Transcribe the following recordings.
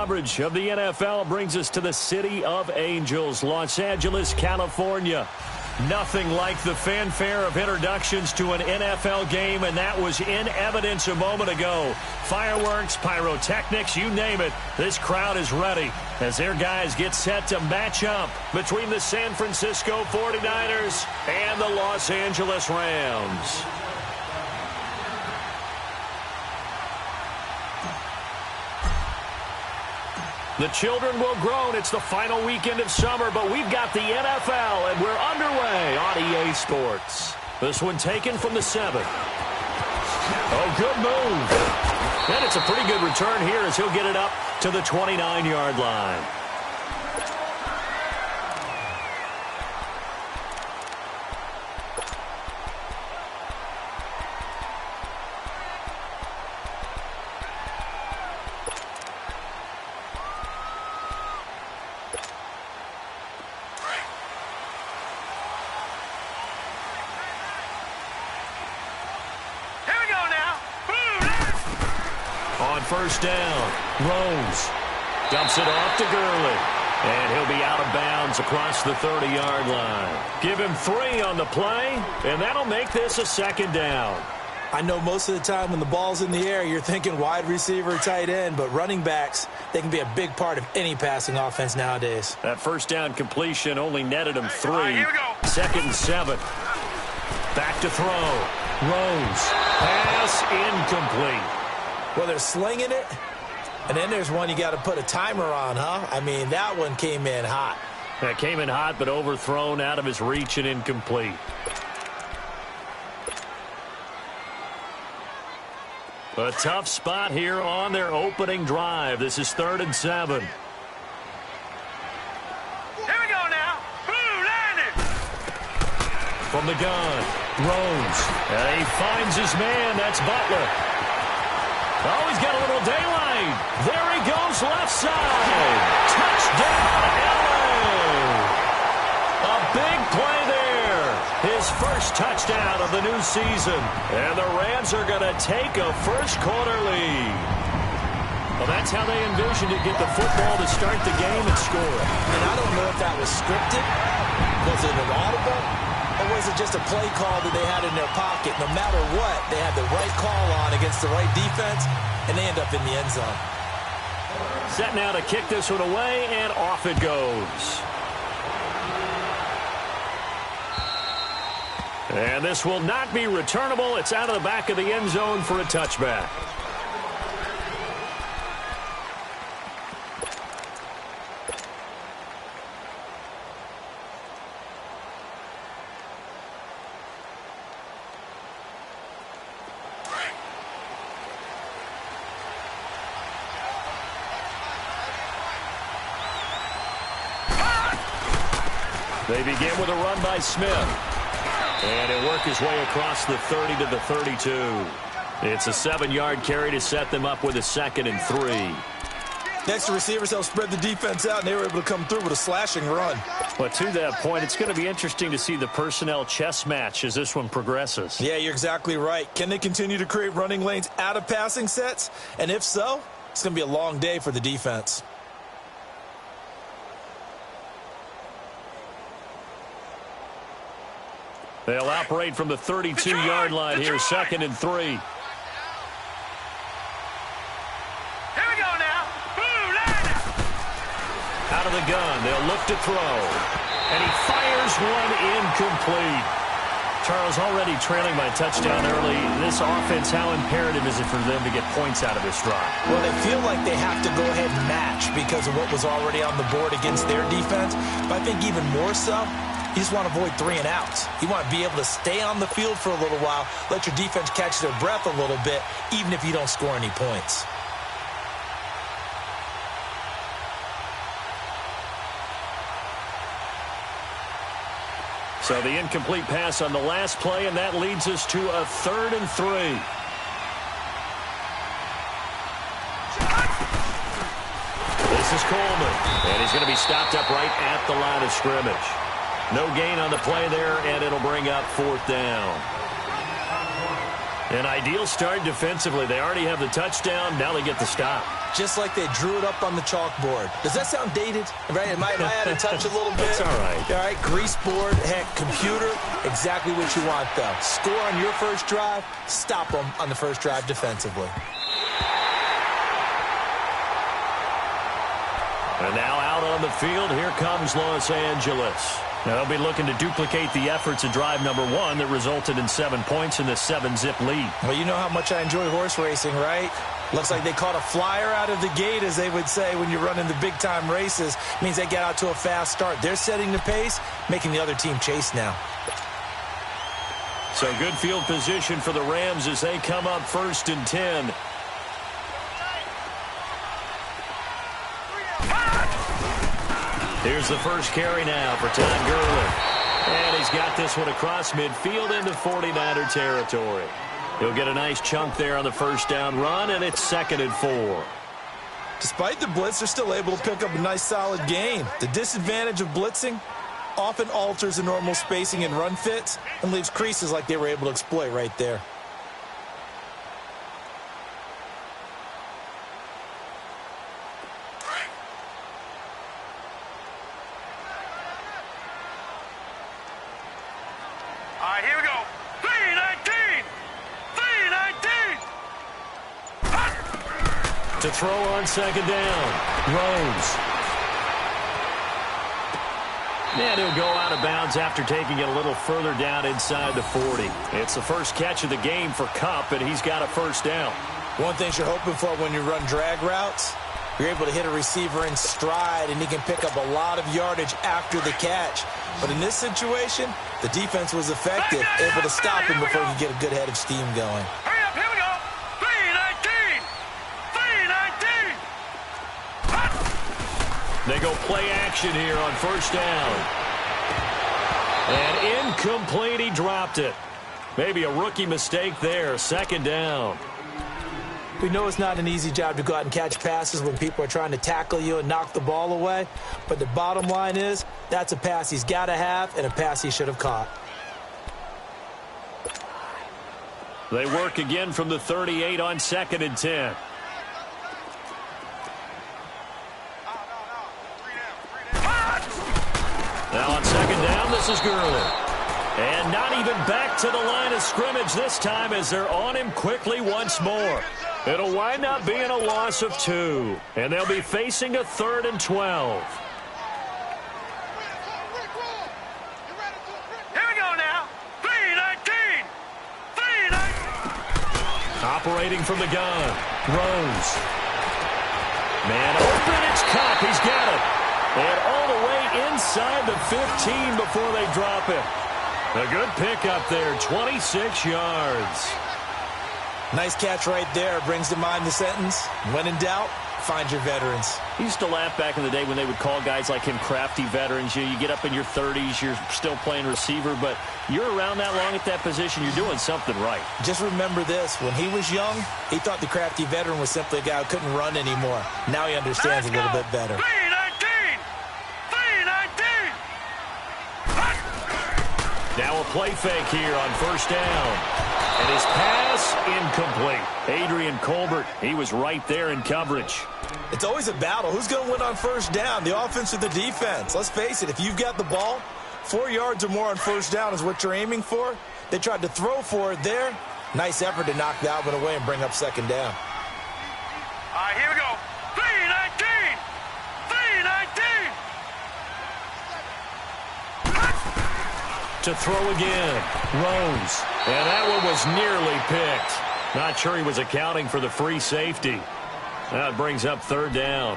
coverage of the NFL brings us to the City of Angels, Los Angeles, California. Nothing like the fanfare of introductions to an NFL game, and that was in evidence a moment ago. Fireworks, pyrotechnics, you name it. This crowd is ready as their guys get set to match up between the San Francisco 49ers and the Los Angeles Rams. The children will groan. It's the final weekend of summer, but we've got the NFL, and we're underway on EA Sports. This one taken from the 7. Oh, good move. And it's a pretty good return here as he'll get it up to the 29-yard line. First down, Rose dumps it off to Gurley, and he'll be out of bounds across the 30-yard line. Give him 3 on the play, and that'll make this a second down. I know most of the time when the ball's in the air, you're thinking wide receiver, tight end, but running backs, they can be a big part of any passing offense nowadays. That first down completion only netted him 3. Second and 7. Back to throw. Rose. Pass incomplete. Well, they're slinging it, and then there's one you got to put a timer on, huh? I mean, that one came in hot. That came in hot, but overthrown out of his reach and incomplete. A tough spot here on their opening drive. This is 3rd and 7. Here we go now. Boom, landed. From the gun, Rose. And he finds his man. That's Butler. Oh, he's got a little daylight. There he goes, left side. Touchdown, LA. A big play there. His first touchdown of the new season. And the Rams are going to take a first-quarter lead. Well, that's how they envisioned it. Get the football to start the game and score. And I don't know if that was scripted. Was it an audible? Or was it just a play call that they had in their pocket? No matter what, they had the right call on against the right defense, and they end up in the end zone. Set now to kick this one away, and off it goes. And this will not be returnable. It's out of the back of the end zone for a touchback. They begin with a run by Smith. And he'll work his way across the 30 to the 32. It's a 7-yard carry to set them up with a 2nd and 3. Next, the receivers help spread the defense out, and they were able to come through with a slashing run. But to that point, it's going to be interesting to see the personnel chess match as this one progresses. Yeah, you're exactly right. Can they continue to create running lanes out of passing sets? And if so, it's going to be a long day for the defense. They'll operate from the 32-yard line here, 2nd and 3. Here we go now. Boom, landed. Out of the gun, they'll look to throw. And he fires one incomplete. Charles, already trailing by touchdown early. This offense, how imperative is it for them to get points out of this drive? Well, they feel like they have to go ahead and match because of what was already on the board against their defense. But I think even more so, you just want to avoid 3 and outs. You want to be able to stay on the field for a little while, let your defense catch their breath a little bit, even if you don't score any points. So the incomplete pass on the last play, and that leads us to a 3rd and 3. This is Coleman, and he's going to be stopped up right at the line of scrimmage. No gain on the play there, and it'll bring up 4th down. An ideal start defensively. They already have the touchdown. Now they get the stop. just like they drew it up on the chalkboard. Does that sound dated? Right? Am I out of touch a little bit? That's all right. All right, grease board, heck, computer, exactly what you want, though. Score on your first drive, stop them on the first drive defensively. And now out on the field, here comes Los Angeles. Now they'll be looking to duplicate the efforts of drive number 1 that resulted in 7 points in the 7-zip lead. Well, you know how much I enjoy horse racing, right? Looks like they caught a flyer out of the gate, as they would say when you're running the big-time races. Means they get out to a fast start. They're setting the pace, making the other team chase now. So good field position for the Rams as they come up 1st and 10. Here's the first carry now for Todd Gurley. And he's got this one across midfield into 49er territory. He'll get a nice chunk there on the first down run, and it's 2nd and 4. Despite the blitz, they're still able to pick up a nice solid gain. The disadvantage of blitzing often alters the normal spacing and run fits and leaves creases like they were able to exploit right there. All right, here we go. 3-19. 3-19. To throw on 2nd down. Rose. And he'll go out of bounds after taking it a little further down inside the 40. It's the first catch of the game for Kupp, and he's got a first down. One thing you're hoping for when you run drag routes, you're able to hit a receiver in stride, and he can pick up a lot of yardage after the catch. But in this situation, the defense was effective, able to stop him before he could get a good head of steam going. Hurry up, here we go. 3-19. 3-19. They go play action here on first down. And incomplete, he dropped it. Maybe a rookie mistake there, 2nd down. We know it's not an easy job to go out and catch passes when people are trying to tackle you and knock the ball away. But the bottom line is, that's a pass he's got to have and a pass he should have caught. They work again from the 38 on 2nd and 10. Now on 2nd down, this is Gurley. And not even back to the line of scrimmage this time as they're on him quickly once more. It'll wind up being a loss of 2. And they'll be facing a 3rd and 12. Here we go now. 3-19. 3-19. Operating from the gun. Rose. Man open, it's Kupp. He's got it. And all the way inside the 15 before they drop it. A good pickup there, 26 yards. Nice catch right there. Brings to mind the sentence, when in doubt, find your veterans. He used to laugh back in the day when they would call guys like him crafty veterans. You get up in your 30s, you're still playing receiver, but you're around that long at that position, you're doing something right. Just remember this. When he was young, he thought the crafty veteran was simply a guy who couldn't run anymore. Now he understands a little bit better. 3-19. 3-19. Now a play fake here on first down. And his pass incomplete. Adrian Colbert, he was right there in coverage. It's always a battle. Who's going to win on first down, the offense or the defense? Let's face it, if you've got the ball, 4 yards or more on first down is what you're aiming for. They tried to throw for it there. Nice effort to knock that one away and bring up 2nd down. All right, here we go. 3-19. 3-19. To throw again. Rose. And that one was nearly picked. Not sure he was accounting for the free safety. That brings up 3rd down.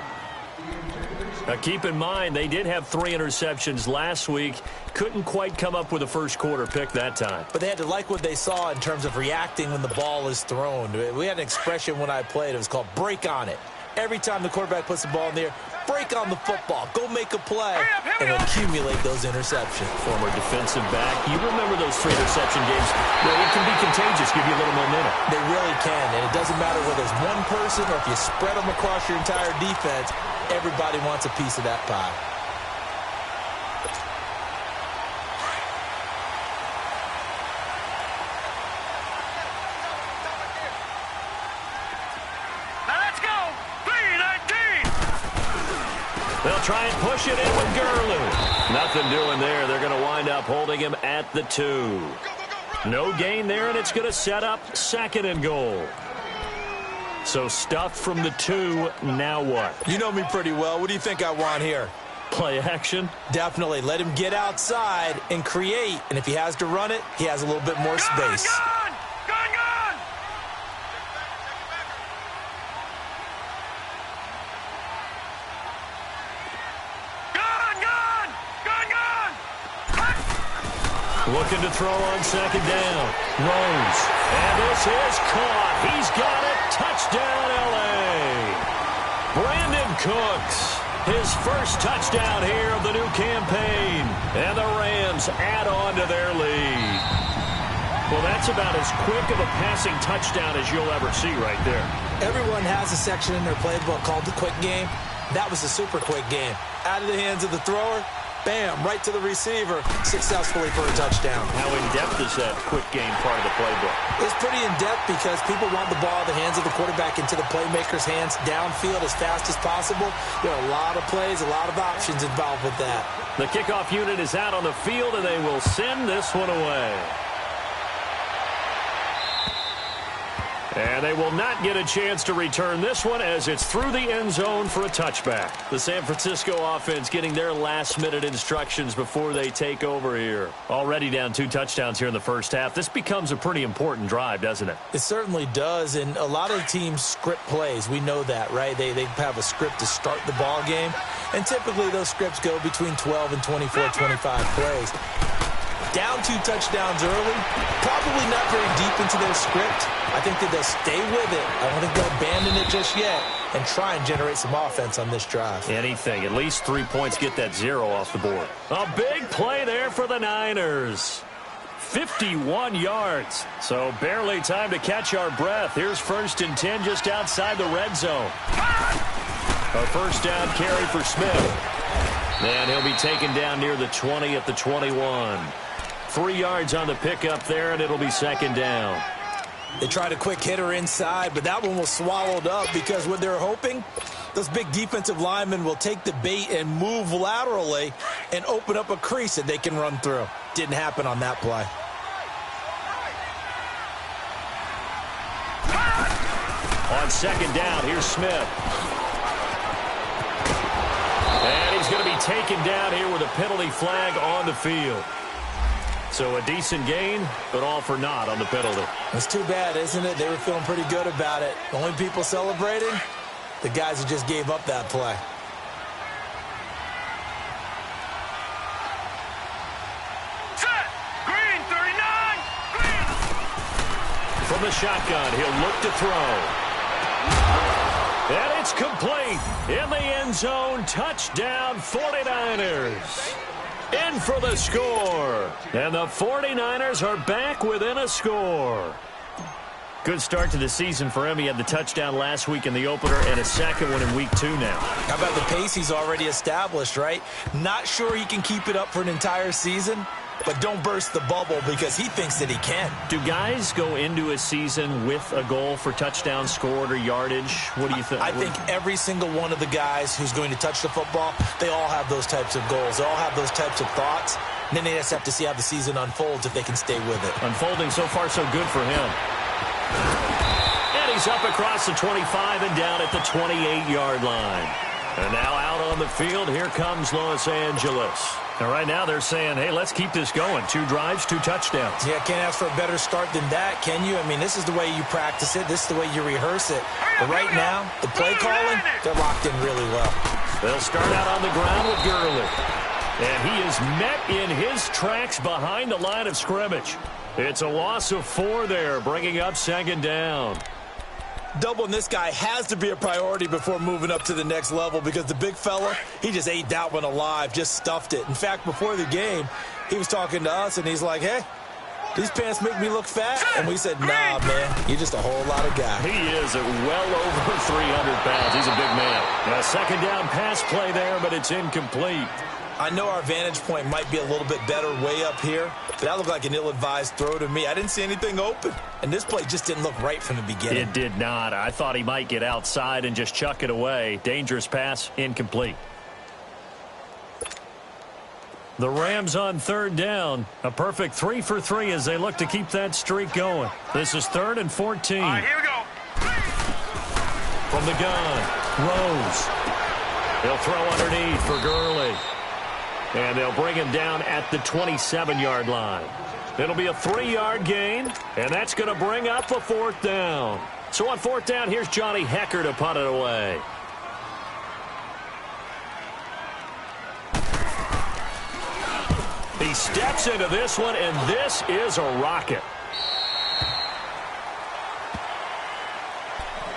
Now keep in mind, they did have 3 interceptions last week. Couldn't quite come up with a first quarter pick that time. But they had to like what they saw in terms of reacting when the ball is thrown. We had an expression when I played. It was called break on it. Every time the quarterback puts the ball in the air, break on the football. Go make a play and accumulate those interceptions. Former defensive back. You remember those 3 interception games where it can be contagious, give you a little momentum. They really can, and it doesn't matter whether it's one person or if you spread them across your entire defense, everybody wants a piece of that pie. Now let's go. 3-19. They'll try and push it in with Gurley. Nothing doing there. They're going to wind up holding him at the 2. No gain there, and it's going to set up 2nd and goal. So stuffed from the 2, now what? You know me pretty well. What do you think I want here? Play action? Definitely. Let him get outside and create. And if he has to run it, he has a little bit more space. Gone! Gone, gone! Gone, gone! Gone, gone! Looking to throw on 2nd down. Rose. And this is caught. He's got it. Touchdown, L.A. Brandon Cooks. His first touchdown here of the new campaign. And the Rams add on to their lead. Well, that's about as quick of a passing touchdown as you'll ever see right there. Everyone has a section in their playbook called the quick game. That was a super quick game. Out of the hands of the thrower, bam, right to the receiver, successfully for a touchdown. How in-depth is that quick game part of the playbook? It's pretty in-depth because people want the ball in the hands of the quarterback into the playmaker's hands downfield as fast as possible. There are a lot of plays, a lot of options involved with that. The kickoff unit is out on the field, and they will send this one away. And they will not get a chance to return this one as it's through the end zone for a touchback. The San Francisco offense getting their last-minute instructions before they take over here. Already down 2 touchdowns here in the first half. This becomes a pretty important drive, doesn't it? It certainly does, and a lot of teams script plays. We know that, right? They have a script to start the ball game, and typically those scripts go between 12 and 24, 25 plays. Down 2 touchdowns early, probably not very deep into their script. I think that they'll stay with it. I don't think they'll abandon it just yet and try and generate some offense on this drive. Anything. At least 3 points, get that 0 off the board. A big play there for the Niners. 51 yards. So barely time to catch our breath. Here's 1st and 10 just outside the red zone. A first down carry for Smith. And he'll be taken down near the 20 at the 21. 3 yards on the pickup there, and it'll be 2nd down. They tried a quick hitter inside, but that one was swallowed up because what they're hoping, those big defensive linemen will take the bait and move laterally and open up a crease that they can run through. Didn't happen on that play. On 2nd down, here's Smith. And he's going to be taken down here with a penalty flag on the field. So a decent gain, but all for naught on the penalty. It's too bad, isn't it? They were feeling pretty good about it. The only people celebrating, the guys who just gave up that play. Set! Green, 39! Green! From the shotgun, he'll look to throw. And it's complete. In the end zone, touchdown 49ers. In for the score. And the 49ers are back within a score. Good start to the season for him. He had the touchdown last week in the opener and a second one in week 2 now. How about the pace he's already established, right? Not sure he can keep it up for an entire season, but don't burst the bubble because he thinks that he can. Do guys go into a season with a goal for touchdowns scored or yardage? What do you think? I think every single one of the guys who's going to touch the football, they all have those types of goals. They all have those types of thoughts. And then they just have to see how the season unfolds if they can stay with it. Unfolding so far so good for him. And he's up across the 25 and down at the 28-yard line. And now out on the field, here comes Los Angeles. And right now they're saying, hey, let's keep this going. 2 drives, 2 touchdowns. Yeah, can't ask for a better start than that, can you? I mean, this is the way you practice it. This is the way you rehearse it. But right now, the play calling, they're locked in really well. They'll start out on the ground with Gurley. And he is met in his tracks behind the line of scrimmage. It's a loss of 4 there, bringing up 2nd down. Doubling this guy has to be a priority before moving up to the next level because the big fella, he just ate that one alive, just stuffed it. In fact, before the game, he was talking to us, and he's like, hey, these pants make me look fat? And we said, nah, man, you're just a whole lot of guy. He is at well over 300 pounds. He's a big man. A 2nd down pass play there, but it's incomplete. I know our vantage point might be a little bit better way up here, but that looked like an ill-advised throw to me. I didn't see anything open, and this play just didn't look right from the beginning. It did not. I thought he might get outside and just chuck it away. Dangerous pass, incomplete. The Rams on third down. A perfect 3 for 3 as they look to keep that streak going. This is 3rd and 14. All right, here we go. From the gun, Rose. He'll throw underneath for Gurley. And they'll bring him down at the 27-yard line. It'll be a 3-yard gain, and that's going to bring up a 4th down. So on 4th down, here's Johnny Hecker to punt it away. He steps into this one, and this is a rocket.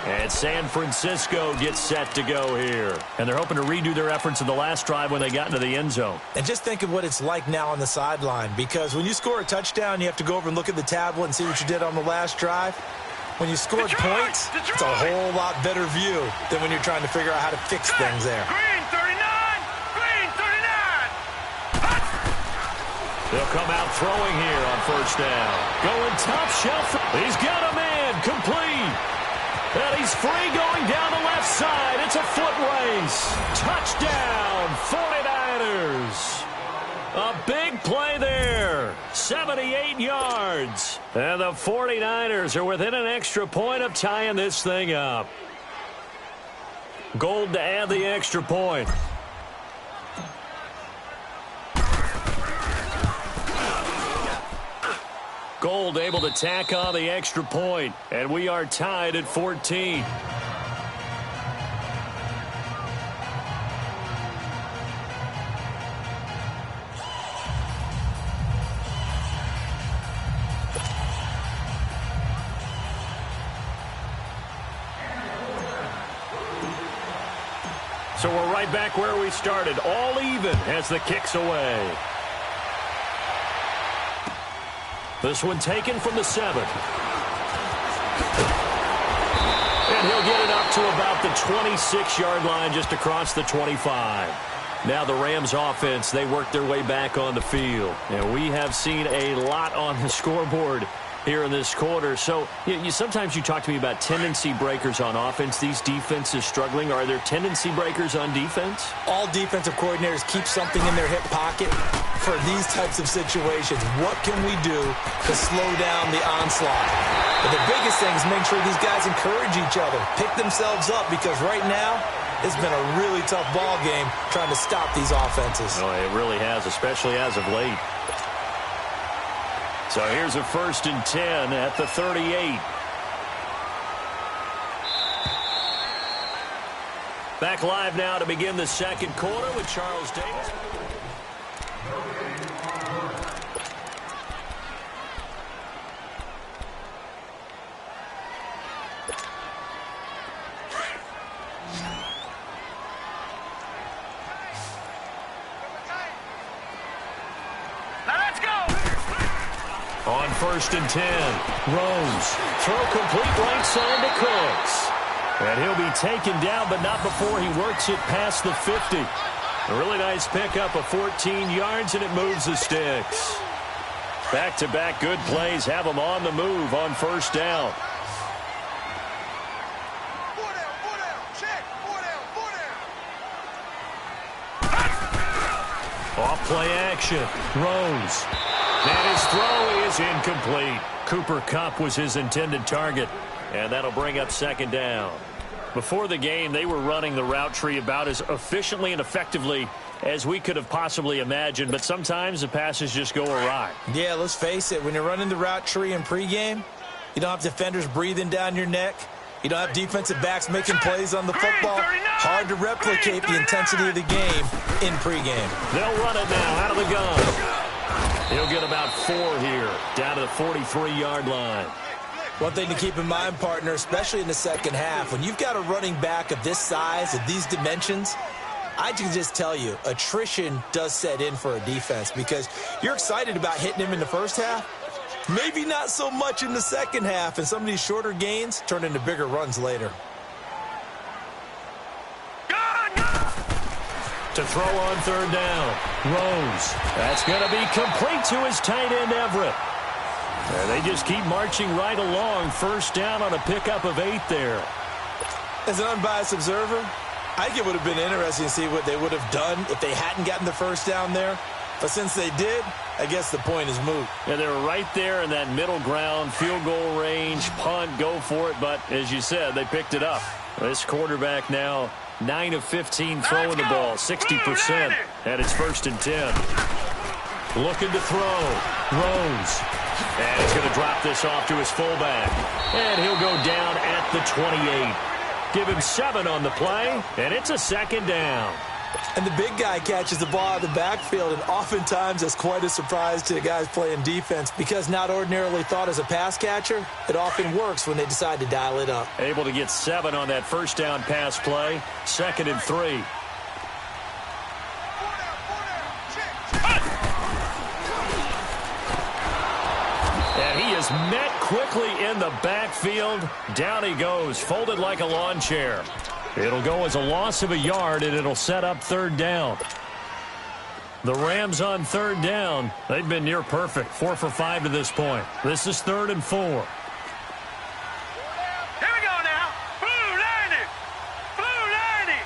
And San Francisco gets set to go here. And they're hoping to redo their efforts in the last drive when they got into the end zone. And just think of what it's like now on the sideline, because when you score a touchdown, you have to go over and look at the tablet and see what you did on the last drive. When you scored points, it's a whole lot better view than when you're trying to figure out how to fix things there. Green 39! Green 39! They'll come out throwing here on 1st down. Going top shelf. He's got a man complete. And he's free going down the left side. It's a foot race. Touchdown, 49ers. A big play there. 78 yards. And the 49ers are within an extra point of tying this thing up. Gold to add the extra point. Gold able to tack on the extra point, and we are tied at 14. So we're right back where we started, all even as the kick's away. This one taken from the 7th. And he'll get it up to about the 26-yard line, just across the 25. Now the Rams offense, they work their way back on the field. And we have seen a lot on the scoreboard here in this quarter. So sometimes you talk to me about tendency breakers on offense. These defenses struggling. Are there tendency breakers on defense? All defensive coordinators keep something in their hip pocket for these types of situations. What can we do to slow down the onslaught? But the biggest thing is make sure these guys encourage each other, pick themselves up, because right now it's been a really tough ball game trying to stop these offenses. Oh, it really has, especially as of late. So here's a 1st and 10 at the 38. Back live now to begin the second quarter with Charles Davis. On 1st and 10, Rose. Throw complete right side to Cooks. And he'll be taken down, but not before he works it past the 50. A really nice pickup of 14 yards, and it moves the sticks. Back-to-back good plays have them on the move on 1st down. Off play action. Rose. And his throw is incomplete. Cooper Kupp was his intended target, and that'll bring up 2nd down. Before the game, they were running the route tree about as efficiently and effectively as we could have possibly imagined, but sometimes the passes just go awry. Yeah, let's face it. When you're running the route tree in pregame, you don't have defenders breathing down your neck. You don't have defensive backs making plays on the football. Hard to replicate the intensity of the game in pregame. They'll run it now out of the gun. He'll get about 4 here, down to the 43-yard line. One thing to keep in mind, partner, especially in the second half, when you've got a running back of this size, of these dimensions, I can just tell you, attrition does set in for a defense, because you're excited about hitting him in the first half, maybe not so much in the second half, and some of these shorter gains turn into bigger runs later. To throw on 3rd down, Rose. That's going to be complete to his tight end, Everett. And they just keep marching right along. 1st down on a pickup of 8 there. As an unbiased observer, I think it would have been interesting to see what they would have done if they hadn't gotten the 1st down there. But since they did, I guess the point is moot. Yeah, they were right there in that middle ground, field goal range, punt, go for it. But as you said, they picked it up. This quarterback now 9 of 15 throwing the ball, 60%. And it's 1st and 10. Looking to throw. Rose. And he's going to drop this off to his fullback. And he'll go down at the 28. Give him 7 on the play, and it's a 2nd down. And the big guy catches the ball out of the backfield, and oftentimes that's quite a surprise to the guys playing defense because not ordinarily thought as a pass catcher, it often works when they decide to dial it up. Able to get 7 on that 1st down pass play, 2nd and 3. And he is met quickly in the backfield. Down he goes, folded like a lawn chair. It'll go as a loss of a yard, and it'll set up 3rd down. The Rams on 3rd down. They've been near perfect, 4 for 5 to this point. This is 3rd and 4. Here we go now. Blue 90. Blue 90.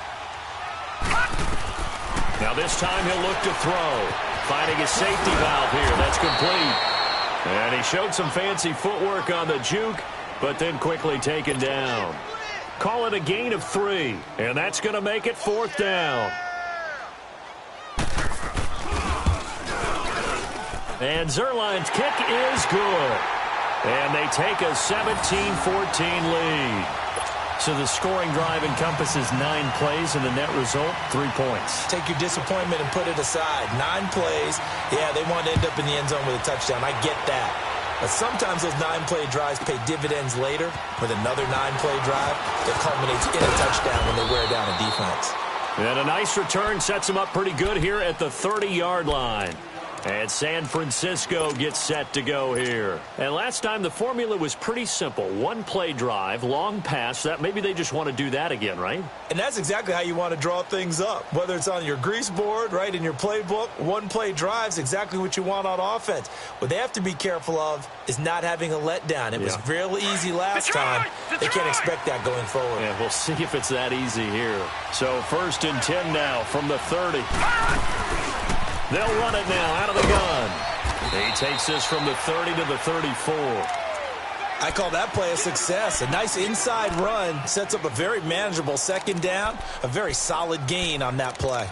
Now this time he'll look to throw. Finding a safety valve here. That's complete. And he showed some fancy footwork on the juke, but then quickly taken down. Call it a gain of 3, and that's going to make it 4th down. And Zerline's kick is good. And they take a 17-14 lead. So the scoring drive encompasses 9 plays, and the net result, 3 points. Take your disappointment and put it aside. 9 plays. Yeah, they want to end up in the end zone with a touchdown. I get that. But sometimes those 9-play drives pay dividends later with another 9-play drive that culminates in a touchdown when they wear down a defense. And a nice return sets them up pretty good here at the 30-yard line. And San Francisco gets set to go here. And last time the formula was pretty simple. 1-play drive, long pass. That maybe they just want to do that again, right? And that's exactly how you want to draw things up. Whether it's on your grease board, right, in your playbook, 1-play drive's exactly what you want on offense. What they have to be careful of is not having a letdown. It was real easy last time. They can't expect that going forward. Yeah, we'll see if it's that easy here. So 1st and 10 now from the 30. They'll run it now out of the gun. He takes this from the 30 to the 34. I call that play a success. A nice inside run sets up a very manageable 2nd down, a very solid gain on that play.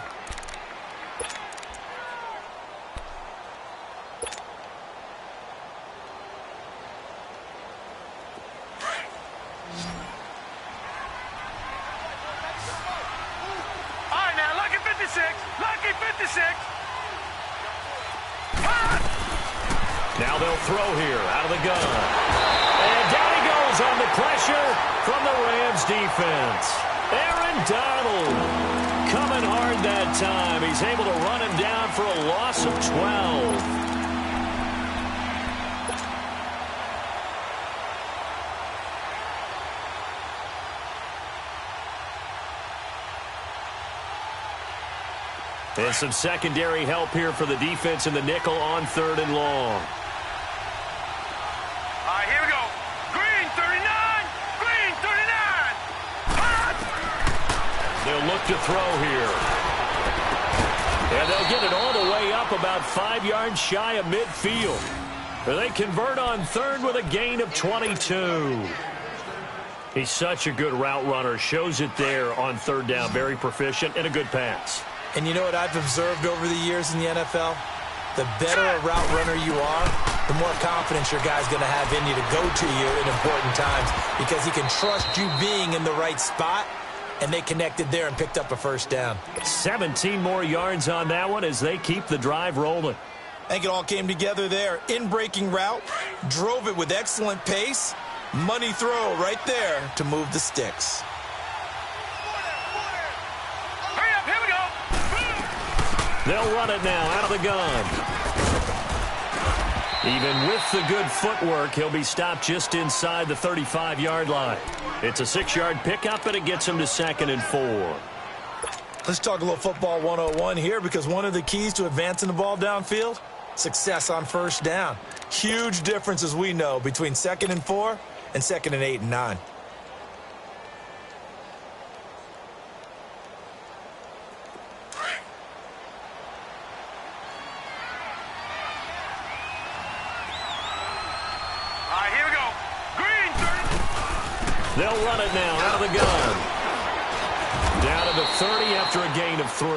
All right, now, lucky 56. Lucky 56. Now they'll throw here out of the gun. And down he goes on the pressure from the Rams defense. Aaron Donald coming hard that time. He's able to run him down for a loss of 12. And some secondary help here for the defense in the nickel on 3rd and long. All right, here we go. Green 39. Green 39. They'll look to throw here. And they'll get it all the way up about 5 yards shy of midfield. They convert on 3rd with a gain of 22. He's such a good route runner. Shows it there on 3rd down. Very proficient and a good pass. And you know what I've observed over the years in the NFL? The better a route runner you are, the more confidence your guy's going to have in you to go to you in important times because he can trust you being in the right spot, and they connected there and picked up a 1st down. 17 more yards on that one as they keep the drive rolling. I think it all came together there. In-breaking route, drove it with excellent pace, money throw right there to move the sticks. Hurry up, here we go. They'll run it now out of the gun. Even with the good footwork, he'll be stopped just inside the 35-yard line. It's a 6-yard pickup, and it gets him to 2nd and 4. Let's talk a little football 101 here because one of the keys to advancing the ball downfield, success on 1st down. Huge difference, as we know, between 2nd and 4 and 2nd and 8 and 9. They'll run it now out of the gun. Down to the 30 after a gain of 3.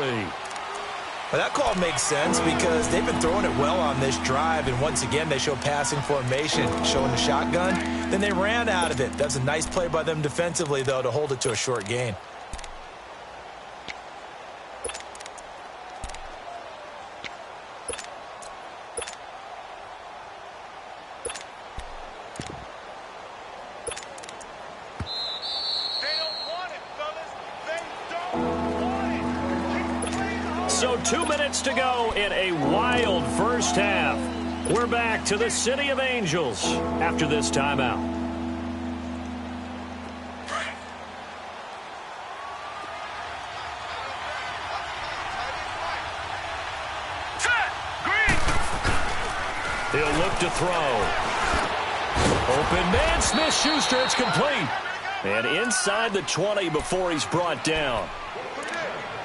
Well, that call makes sense because they've been throwing it well on this drive, and once again, they show passing formation, showing the shotgun. Then they ran out of it. That's a nice play by them defensively, though, to hold it to a short gain. So 2 minutes to go in a wild first half. We're back to the City of Angels after this timeout. He'll look to throw. Open man, Smith-Schuster, it's complete. And inside the 20 before he's brought down.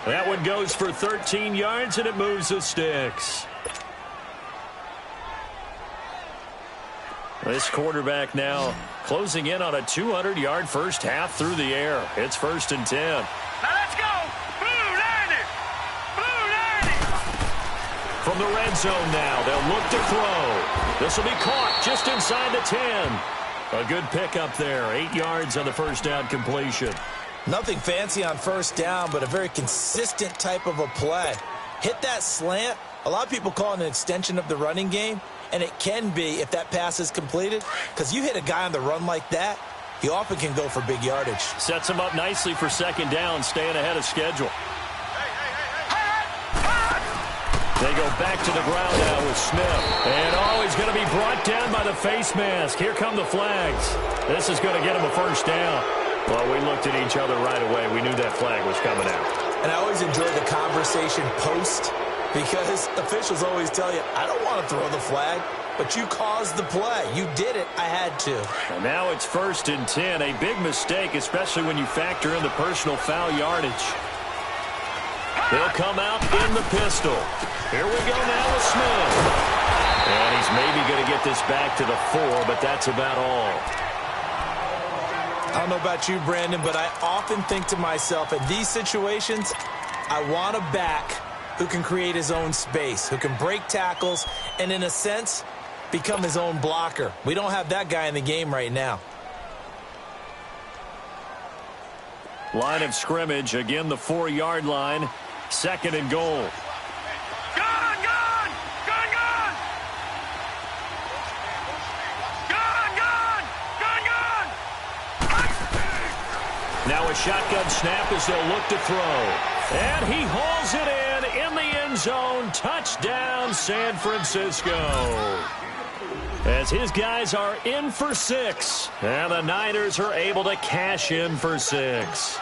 That one goes for 13 yards, and it moves the sticks. This quarterback now closing in on a 200-yard first half through the air. It's 1st and 10. Now let's go. Blue 90. Blue 90. From the red zone now, they'll look to throw. This will be caught just inside the 10. A good pickup there. 8 yards on the first down completion. Nothing fancy on first down, but a very consistent type of a play. Hit that slant. A lot of people call it an extension of the running game, and it can be if that pass is completed, because you hit a guy on the run like that, he often can go for big yardage. Sets him up nicely for second down, staying ahead of schedule. They go back to the ground now with Smith. And, he's going to be brought down by the face mask. Here come the flags. This is going to get him a first down. Well, we looked at each other right away. We knew that flag was coming out. And I always enjoy the conversation post because officials always tell you, I don't want to throw the flag, but you caused the play. You did it. I had to. And now it's 1st and 10. A big mistake, especially when you factor in the personal foul yardage. They'll come out in the pistol. Here we go now with Smith. And he's maybe going to get this back to the 4, but that's about all. I don't know about you, Brandon, but I often think to myself, in these situations, I want a back who can create his own space, who can break tackles, and in a sense, become his own blocker. We don't have that guy in the game right now. Line of scrimmage, again the 4-yard line, 2nd and goal. Gone, gone, gone, gone. Gone, gone, gone, gone. Now a shotgun snap as they'll look to throw. And he hauls it in the end zone. Touchdown, San Francisco. As his guys are in for 6. And the Niners are able to cash in for 6.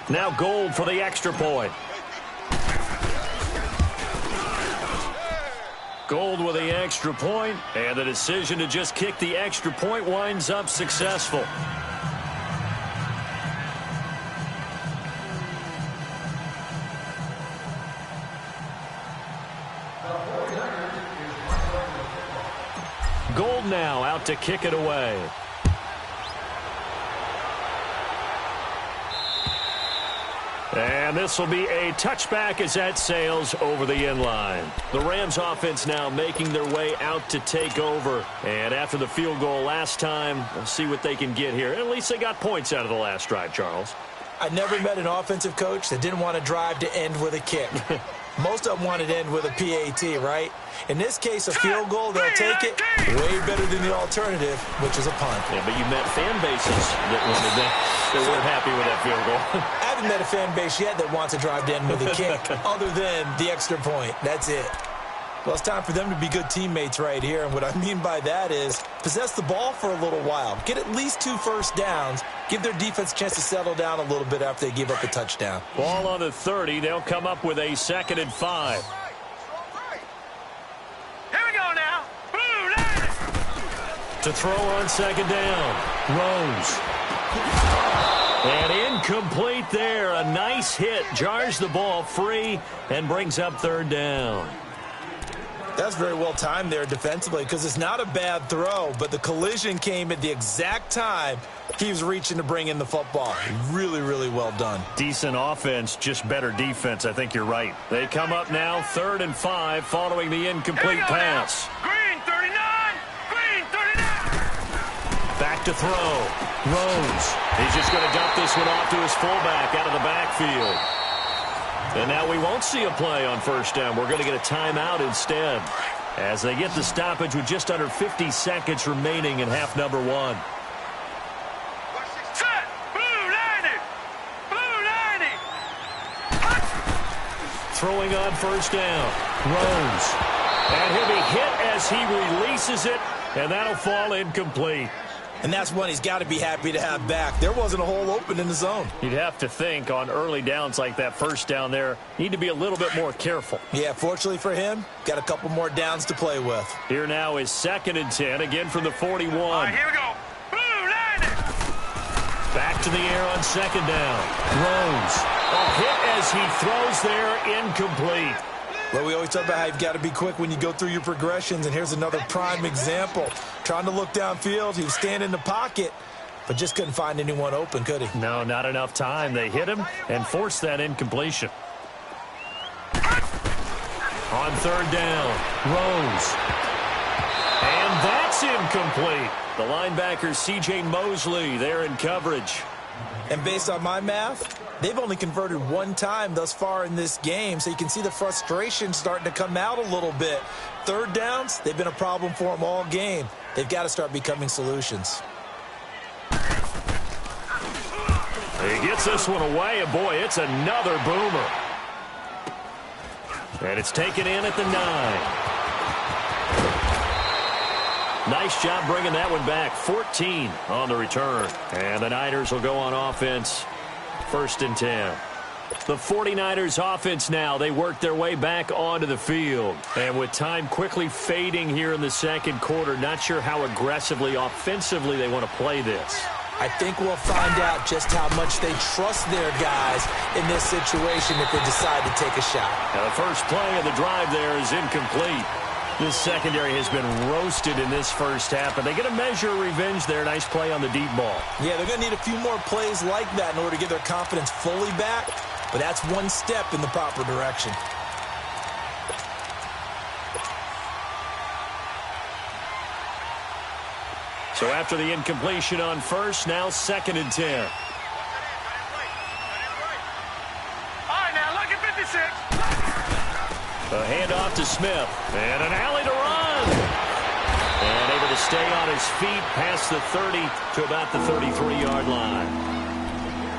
Now Gold for the extra point. Gold with the extra point, and the decision to just kick the extra point winds up successful. Gold now out to kick it away. And this will be a touchback as that sails over the end line. The Rams offense now making their way out to take over. And after the field goal last time, we'll see what they can get here. At least they got points out of the last drive, Charles. I never met an offensive coach that didn't want to drive to end with a kick. Most of them wanted to end with a PAT, right? In this case, a field goal, they'll take it way better than the alternative, which is a punt. Yeah, but you met fan bases that wanted that. They weren't happy with that field goal. I haven't met a fan base yet that wants to drive to end with a kick other than the extra point. That's it. Well, it's time for them to be good teammates right here. And what I mean by that is possess the ball for a little while. Get at least 2 first downs. Give their defense a chance to settle down a little bit after they give up a touchdown. Ball on the 30. They'll come up with a 2nd and 5. Here we go now. Blue line. To throw on 2nd down. Rose. And incomplete there. A nice hit. Jars the ball free and brings up 3rd down. That's very well timed there defensively because it's not a bad throw, but the collision came at the exact time he was reaching to bring in the football. Really, really well done. Decent offense, just better defense. I think you're right. They come up now 3rd and 5 following the incomplete pass. Green 39. Green 39. Back to throw. Rose. He's just going to dump this one off to his fullback out of the backfield. And now we won't see a play on 1st down. We're going to get a timeout instead as they get the stoppage with just under 50 seconds remaining in half number 1. Set. Blue 90. Blue 90. Throwing on 1st down. Rose. And he'll be hit as he releases it, and that'll fall incomplete. And that's one he's got to be happy to have back. There wasn't a hole open in the zone. You'd have to think on early downs like that 1st down there, need to be a little bit more careful. Yeah, fortunately for him, got a couple more downs to play with. Here now is 2nd and 10, again from the 41. All right, here we go. Blue 90. Back to the air on 2nd down. Rose. A hit as he throws there, incomplete. Well, we always talk about how you've got to be quick when you go through your progressions, and here's another prime example. Trying to look downfield, he was standing in the pocket, but just couldn't find anyone open, could he? No, not enough time. They hit him and forced that incompletion. On 3rd down, Rose. And that's incomplete. The linebacker, C.J. Mosley, there in coverage. And based on my math, they've only converted 1 time thus far in this game, so you can see the frustration starting to come out a little bit. 3rd downs, they've been a problem for them all game. They've got to start becoming solutions. He gets this one away, and boy, it's another boomer. And it's taken in at the 9. Nice job bringing that one back. 14 on the return. And the Niners will go on offense. 1st and 10. The 49ers offense now, they work their way back onto the field. And with time quickly fading here in the 2nd quarter, not sure how aggressively, offensively they want to play this. I think we'll find out just how much they trust their guys in this situation if they decide to take a shot. Now the first play of the drive there is incomplete. This secondary has been roasted in this 1st half, but they get a measure of revenge there. Nice play on the deep ball. Yeah, they're going to need a few more plays like that in order to get their confidence fully back, but that's one step in the proper direction. So after the incompletion on 1st, now 2nd and 10. All right, now look at 56. A handoff to Smith. And an alley to run. And able to stay on his feet past the 30 to about the 33-yard line.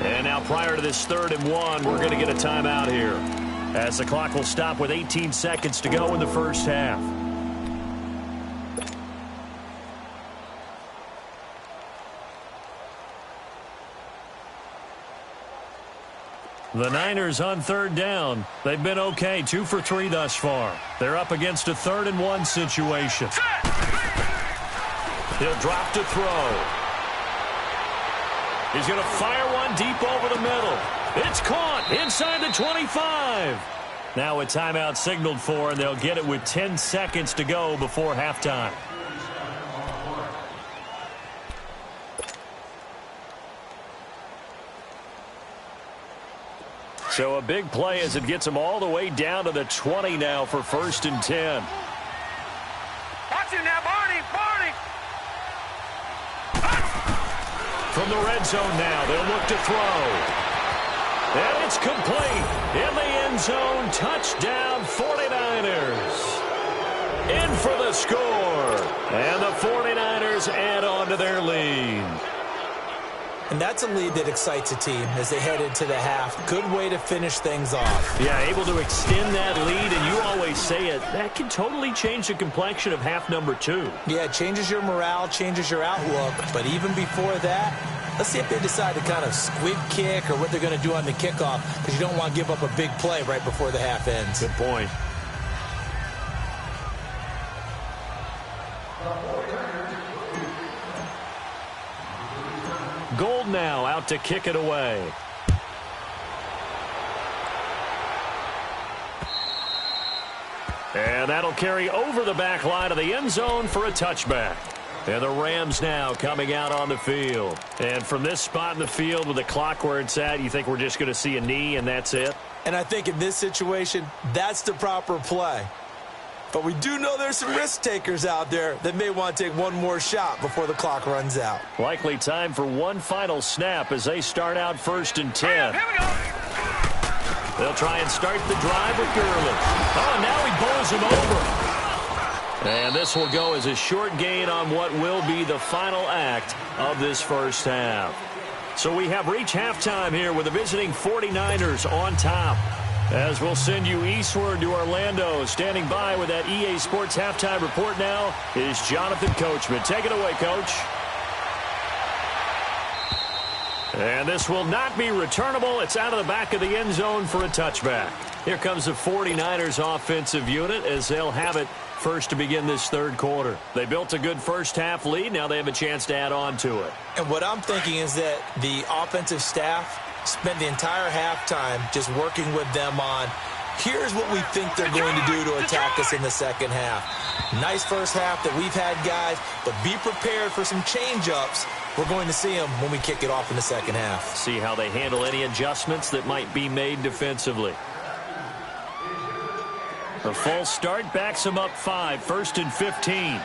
And now prior to this 3rd and 1, we're going to get a timeout here, as the clock will stop with 18 seconds to go in the 1st half. The Niners on 3rd down. They've been okay, 2 for 3 thus far. They're up against a 3rd and 1 situation. He'll drop to throw. He's going to fire one deep over the middle. It's caught inside the 25. Now a timeout signaled for, and they'll get it with 10 seconds to go before halftime. So a big play as it gets them all the way down to the 20 now for 1st and 10. Watch it now, Barney. Barney. From the red zone now, they'll look to throw. And it's complete. In the end zone, touchdown 49ers. In for the score. And the 49ers add on to their lead. And that's a lead that excites a team as they head into the half. Good way to finish things off. Yeah, able to extend that lead, and you always say it, that can totally change the complexion of half number 2. Yeah, it changes your morale, changes your outlook. But even before that, let's see if they decide to kind of squib kick or what they're going to do on the kickoff, because you don't want to give up a big play right before the half ends. Good point. Gold now out to kick it away. And that'll carry over the back line of the end zone for a touchback. And the Rams now coming out on the field. And from this spot in the field with the clock where it's at, you think we're just going to see a knee and that's it? And I think in this situation, that's the proper play. But we do know there's some risk takers out there that may want to take one more shot before the clock runs out. Likely time for one final snap as they start out 1st and 10. Here we go. They'll try and start the drive with Gurley. Oh, and now he bowls him over. And this will go as a short gain on what will be the final act of this first half. So we have reached halftime here with the visiting 49ers on top. As we'll send you eastward to Orlando. Standing by with that EA Sports halftime report now is Jonathan Coachman. Take it away, Coach. And this will not be returnable. It's out of the back of the end zone for a touchback. Here comes the 49ers offensive unit as they'll have it first to begin this third quarter. They built a good first half lead. Now they have a chance to add on to it. And what I'm thinking is that the offensive staff spent the entire halftime just working with them on, here's what we think they're going to do to attack us in the second half. Nice first half that we've had, guys, but be prepared for some change-ups. We're going to see them when we kick it off in the second half. See how they handle any adjustments that might be made defensively. A false start backs them up 5, 1st and 15.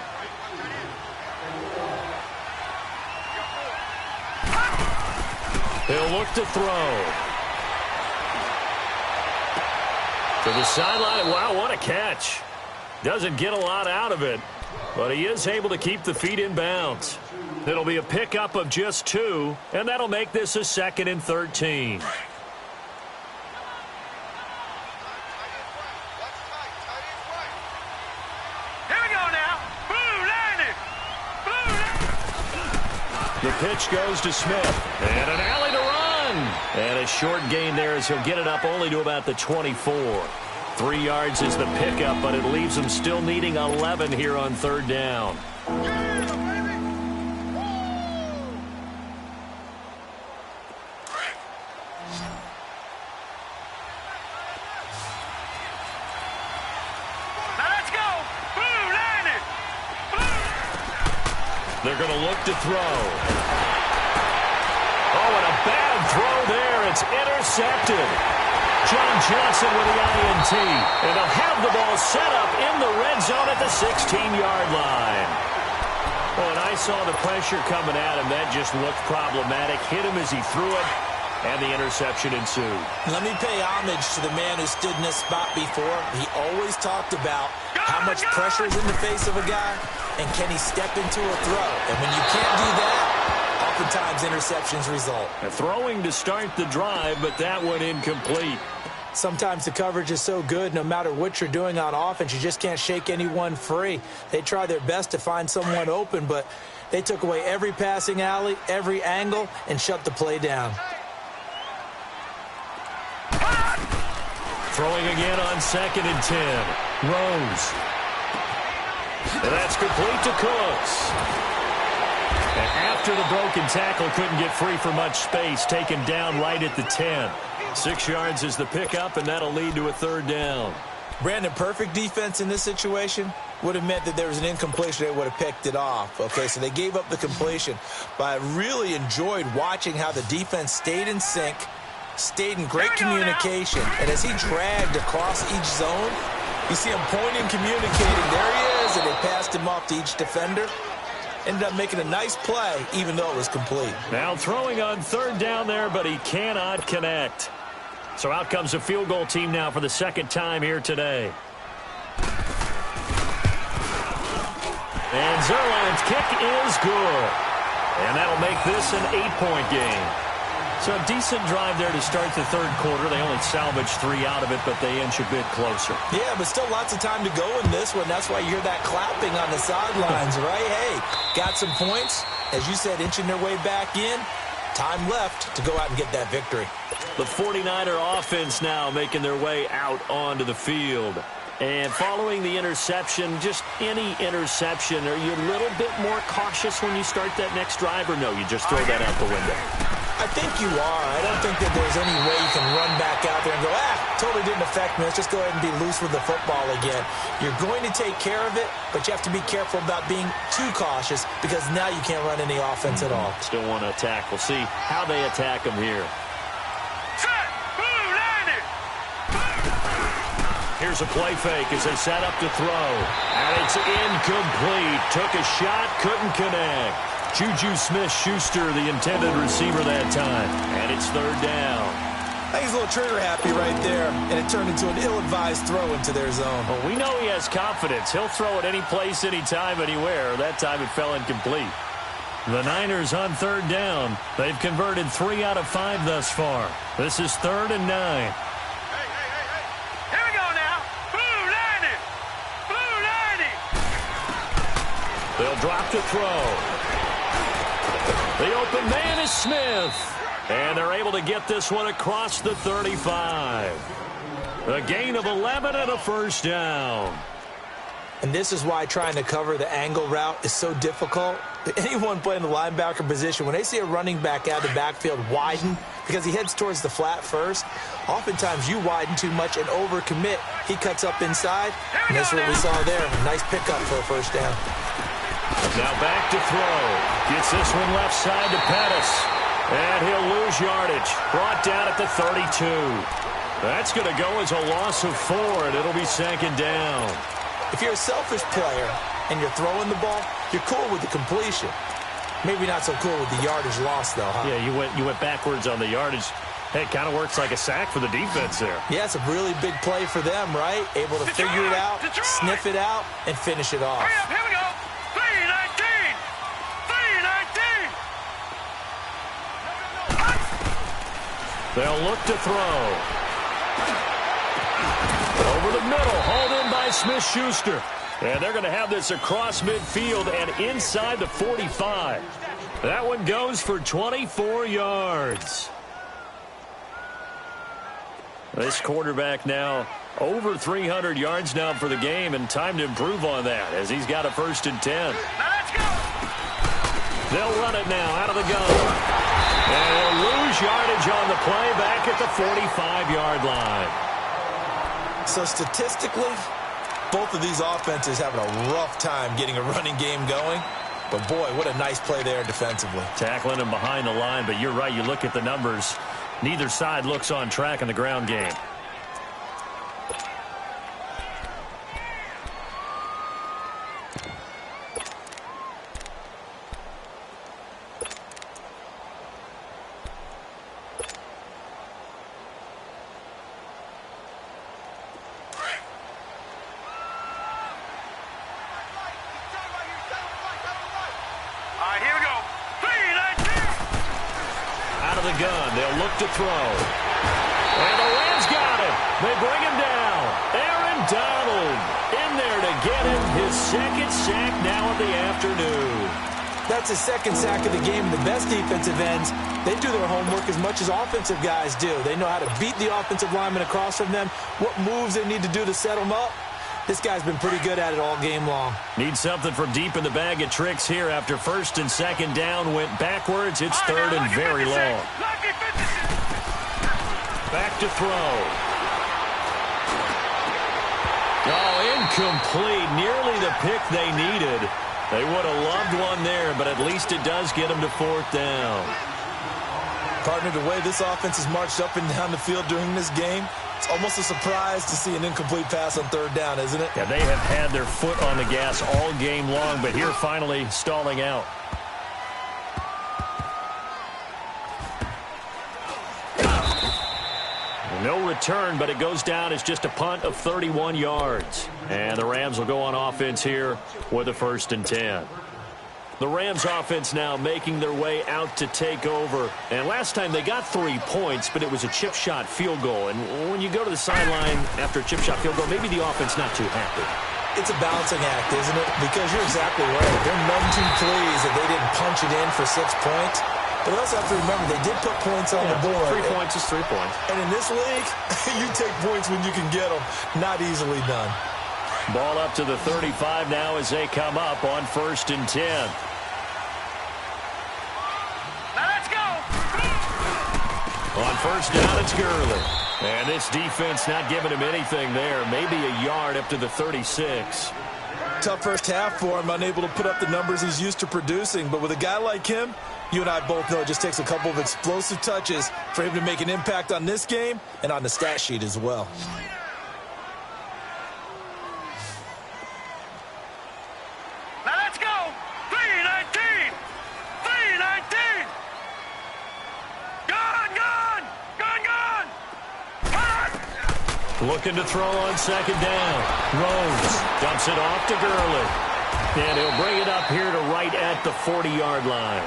He'll look to throw. To the sideline. Wow, what a catch. Doesn't get a lot out of it, but he is able to keep the feet in bounds. It'll be a pickup of just 2, and that'll make this a 2nd and 13. The pitch goes to Smith. And an alley to run. And a short gain there as he'll get it up only to about the 24. 3 yards is the pickup, but it leaves him still needing 11 here on 3rd down. They're going to look to throw. Oh, and a bad throw there. It's intercepted. John Johnson with the INT. And they'll have the ball set up in the red zone at the 16-yard line. Oh, and I saw the pressure coming at him. That just looked problematic. Hit him as he threw it, and the interception ensued. Let me pay homage to the man who stood in this spot before. He always talked about how much pressure is in the face of a guy, and can he step into a throw? And when you can't do that, oftentimes interceptions result. Throwing to start the drive, but that one incomplete. Sometimes the coverage is so good, no matter what you're doing on offense, you just can't shake anyone free. They try their best to find someone open, but they took away every passing alley, every angle, and shut the play down. Throwing again on 2nd and 10. Rose. And that's complete to Cooks. And after the broken tackle, couldn't get free for much space, taken down right at the 10. 6 yards is the pickup, and that'll lead to a 3rd down. Brandon, perfect defense in this situation would have meant that there was an incompletion. They would have picked it off. Okay, so they gave up the completion. But I really enjoyed watching how the defense stayed in sync, stayed in great communication. And as he dragged across each zone, you see him pointing, communicating. There he is, and they passed him off to each defender. Ended up making a nice play, even though it was complete. Now throwing on 3rd down there, but he cannot connect. So out comes the field goal team now for the 2nd time here today. And Zerland's kick is good. And that'll make this an 8-point game. So a decent drive there to start the 3rd quarter. They only salvaged 3 out of it, but they inch a bit closer. Yeah, but still lots of time to go in this one. That's why you hear that clapping on the sidelines, right? Hey, got some points. As you said, inching their way back in. Time left to go out and get that victory. The 49er offense now making their way out onto the field. And following the interception, just any interception, are you a little bit more cautious when you start that next drive, or no, you just throw that out the window? I think you are. I don't think that there's any way you can run back out there and go, totally didn't affect me. Let's just go ahead and be loose with the football again. You're going to take care of it, but you have to be careful about being too cautious because now you can't run any offense at all. Still want to attack. We'll see how they attack them here. Here's a play fake as they set up to throw. And it's incomplete. Took a shot, couldn't connect. Juju Smith-Schuster, the intended receiver that time. And it's third down. I think he's a little trigger happy right there, and it turned into an ill-advised throw into their zone. Well, we know he has confidence. He'll throw it any place, anytime, anywhere. That time it fell incomplete. The Niners on third down. They've converted 3 out of 5 thus far. This is 3rd and 9. They'll drop to throw. The open man is Smith. And they're able to get this one across the 35. A gain of 11 and a first down. And this is why trying to cover the angle route is so difficult. Anyone playing the linebacker position, when they see a running back out of the backfield widen because he heads towards the flat first, oftentimes you widen too much and overcommit. He cuts up inside, and that's what we saw there. Nice pickup for a first down. Now back to throw. Gets this one left side to Pettis. And he'll lose yardage. Brought down at the 32. That's going to go as a loss of 4, and it'll be 2nd down. If you're a selfish player and you're throwing the ball, you're cool with the completion. Maybe not so cool with the yardage loss, though, huh? Yeah, you went backwards on the yardage. Hey, it kind of works like a sack for the defense there. Yeah, it's a really big play for them, right? Able to figure it out, sniff it out, and finish it off. Hurry up, here we go. 3-19. 3-19. They'll look to throw. Over the middle, hauled in by Smith-Schuster. And they're going to have this across midfield and inside the 45. That one goes for 24 yards. This quarterback now over 300 yards now for the game, and time to improve on that as he's got a 1st and 10. Now let's go. They'll run it now out of the gun. And they'll lose yardage on the play back at the 45-yard line. So statistically, both of these offenses having a rough time getting a running game going. But, boy, what a nice play there defensively. Tackling him behind the line, but you're right. You look at the numbers. Neither side looks on track in the ground game. To throw. And the Rams got him. They bring him down. Aaron Donald in there to get him his 2nd sack now of the afternoon. That's his 2nd sack of the game. The best defensive ends, they do their homework as much as offensive guys do. They know how to beat the offensive lineman across from them, what moves they need to do to set them up. This guy's been pretty good at it all game long. Need something from deep in the bag of tricks here after 1st and 2nd down. Went backwards. It's 3rd and very long. Back to throw. Oh, incomplete. Nearly the pick they needed. They would have loved one there, but at least it does get them to 4th down. Partner, the way this offense has marched up and down the field during this game, it's almost a surprise to see an incomplete pass on 3rd down, isn't it? Yeah, they have had their foot on the gas all game long, but here finally stalling out. No return, but it goes down as just a punt of 31 yards. And the Rams will go on offense here with a 1st and 10. The Rams offense now making their way out to take over. And last time they got 3 points, but it was a chip shot field goal. And when you go to the sideline after a chip shot field goal, maybe the offense not too happy. It's a balancing act, isn't it? Because you're exactly right. They're none too pleased that they didn't punch it in for 6 points. But we also have to remember they did put points on the board. 3 points is 3 points. And in this league, you take points when you can get them. Not easily done. Ball up to the 35 now as they come up on 1st and 10. Now let's go. first down, it's Gurley. And this defense not giving him anything there. Maybe a yard up to the 36. Tough first half for him, unable to put up the numbers he's used to producing. But with a guy like him, you and I both know it just takes a couple of explosive touches for him to make an impact on this game and on the stat sheet as well. Now let's go. 319. 319. Gone, gone. Gone, gone. Gone. Looking to throw on second down. Rose dumps it off to Gurley. And he'll bring it up here to right at the 40-yard line.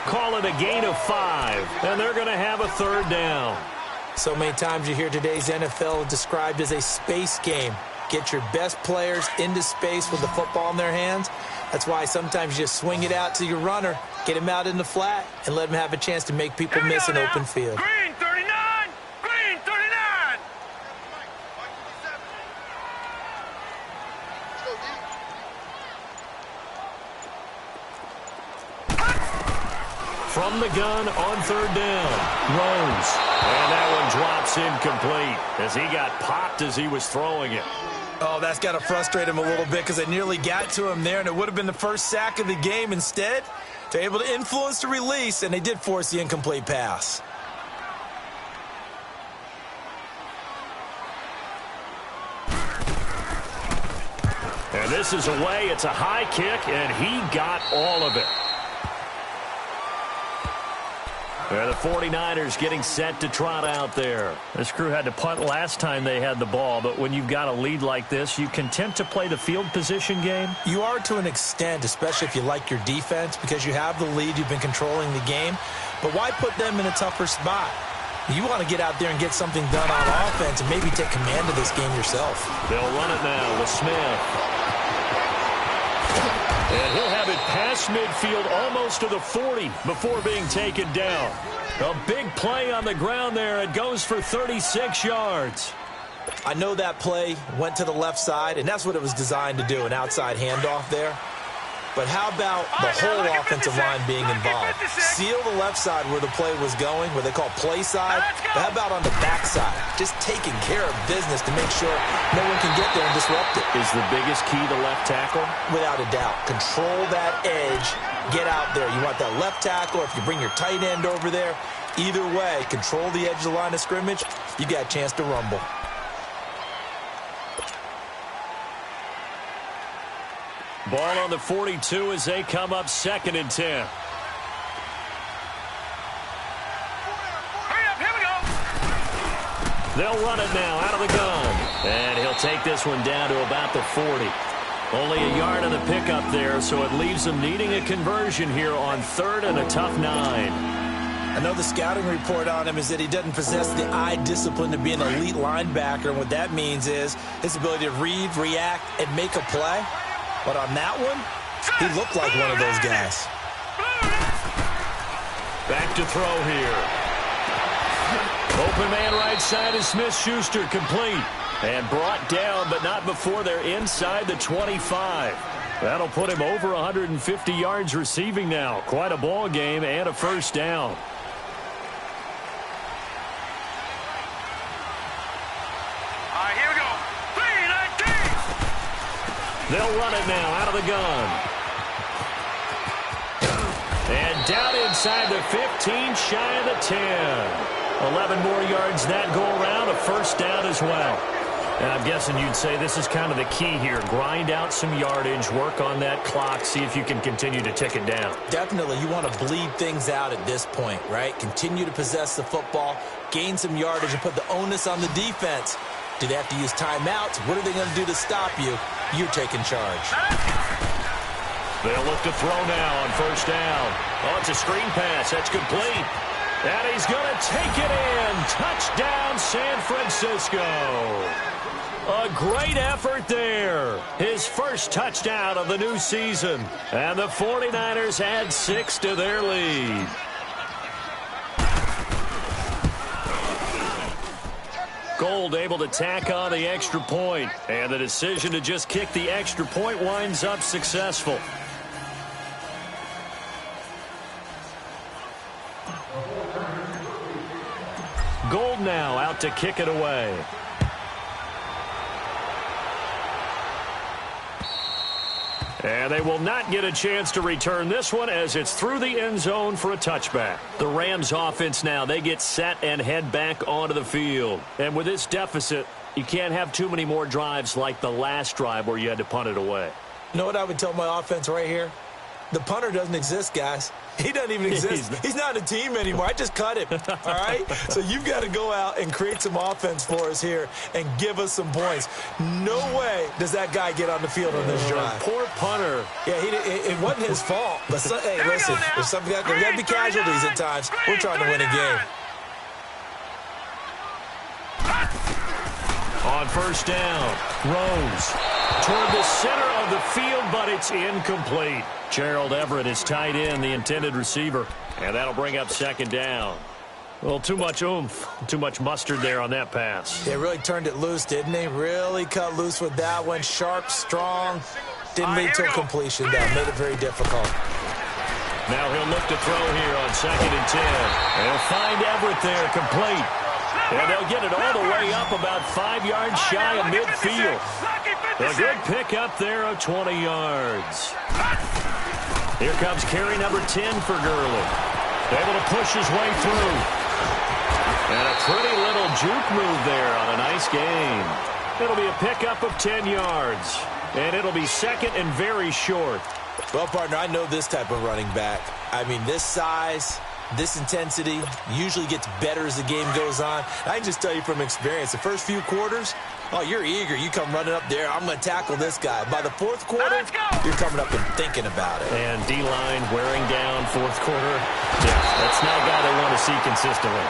Call it a gain of 5, and they're going to have a third down. So many times you hear today's NFL described as a space game. Get your best players into space with the football in their hands. That's why sometimes you just swing it out to your runner, get him out in the flat, and let him have a chance to make people miss an open field. Green 39. Green 39. From the gun on third down, Rose. And that one drops incomplete as he got popped as he was throwing it. Oh, that's got to frustrate him a little bit because they nearly got to him there, and it would have been the first sack of the game. Instead, they're able to influence the release, and they did force the incomplete pass. And this is away. It's a high kick, and he got all of it. The 49ers getting set to trot out there. This crew had to punt last time they had the ball, but when you've got a lead like this, you content to play the field position game? You are to an extent, especially if you like your defense, because you have the lead, you've been controlling the game. But why put them in a tougher spot? You want to get out there and get something done on offense and maybe take command of this game yourself. They'll run it now with Smith. And he'll have it past midfield almost to the 40 before being taken down. A big play on the ground there. It goes for 36 yards. I know that play went to the left side, and that's what it was designed to do, an outside handoff there. But how about the whole offensive line being involved? Seal the left side where the play was going, where they call play side. But how about on the back side? Just taking care of business to make sure no one can get there and disrupt it. Is the biggest key the left tackle? Without a doubt. Control that edge. Get out there. You want that left tackle. If you bring your tight end over there, either way, control the edge of the line of scrimmage, you got a chance to rumble. Ball on the 42 as they come up 2nd and 10. Hurry up, here we go. They'll run it now out of the gun. And he'll take this one down to about the 40. Only a yard on the pickup there, so it leaves them needing a conversion here on 3rd and a tough 9. I know the scouting report on him is that he doesn't possess the eye discipline to be an elite linebacker, and what that means is his ability to read, react, and make a play. But on that one, he looked like one of those guys. Back to throw here. Open man right side is Smith-Schuster, complete. And brought down, but not before they're inside the 25. That'll put him over 150 yards receiving now. Quite a ball game and a first down. All right, here we go. 319. They'll run it now out of the gun. And down inside the 15, shy of the 10. 11 more yards that go around, a first down as well. And I'm guessing you'd say this is kind of the key here. Grind out some yardage, work on that clock, see if you can continue to tick it down. Definitely, you want to bleed things out at this point, right? Continue to possess the football, gain some yardage, and put the onus on the defense. Do they have to use timeouts? What are they going to do to stop you? You're taking charge. They'll look to throw now on first down. Oh, it's a screen pass. That's complete. And he's going to take it in. Touchdown, San Francisco. A great effort there. His first touchdown of the new season. And the 49ers add 6 to their lead. Gold able to tack on the extra point. And the decision to just kick the extra point winds up successful. Gold now out to kick it away. And they will not get a chance to return this one as it's through the end zone for a touchback. The Rams offense now, they get set and head back onto the field. And with this deficit, you can't have too many more drives like the last drive where you had to punt it away. You know what I would tell my offense right here? The punter doesn't exist, guys. He doesn't even exist. He's not a team anymore. I just cut him, all right? So you've got to go out and create some offense for us here and give us some points. No way does that guy get on the field on this drive. Poor punter. Yeah, it wasn't his fault. But, hey, listen, there's got to be casualties at times. We're trying to win a game. On first down, Rose toward the center of the field, but it's incomplete. Gerald Everett is tight end, the intended receiver, and that'll bring up second down. Well, too much oomph, too much mustard there on that pass. They really turned it loose, didn't they? Really cut loose with that one. Sharp, strong. Didn't lead to a completion down. Made it very difficult. Now he'll look to throw here on 2nd and 10. They'll find Everett there, complete. And they'll get it all the way up about 5 yards shy of midfield. A good pickup there of 20 yards. Here comes carry number 10 for Gurley. Able to push his way through. And a pretty little juke move there on a nice game. It'll be a pickup of 10 yards. And it'll be second and very short. Well, partner, I know this type of running back. I mean, this size, this intensity usually gets better as the game goes on. I can just tell you from experience, the first few quarters, oh, you're eager. You come running up there. I'm going to tackle this guy. By the fourth quarter, you're coming up and thinking about it. And D-line wearing down fourth quarter. Yeah, that's not a guy they want to see consistently.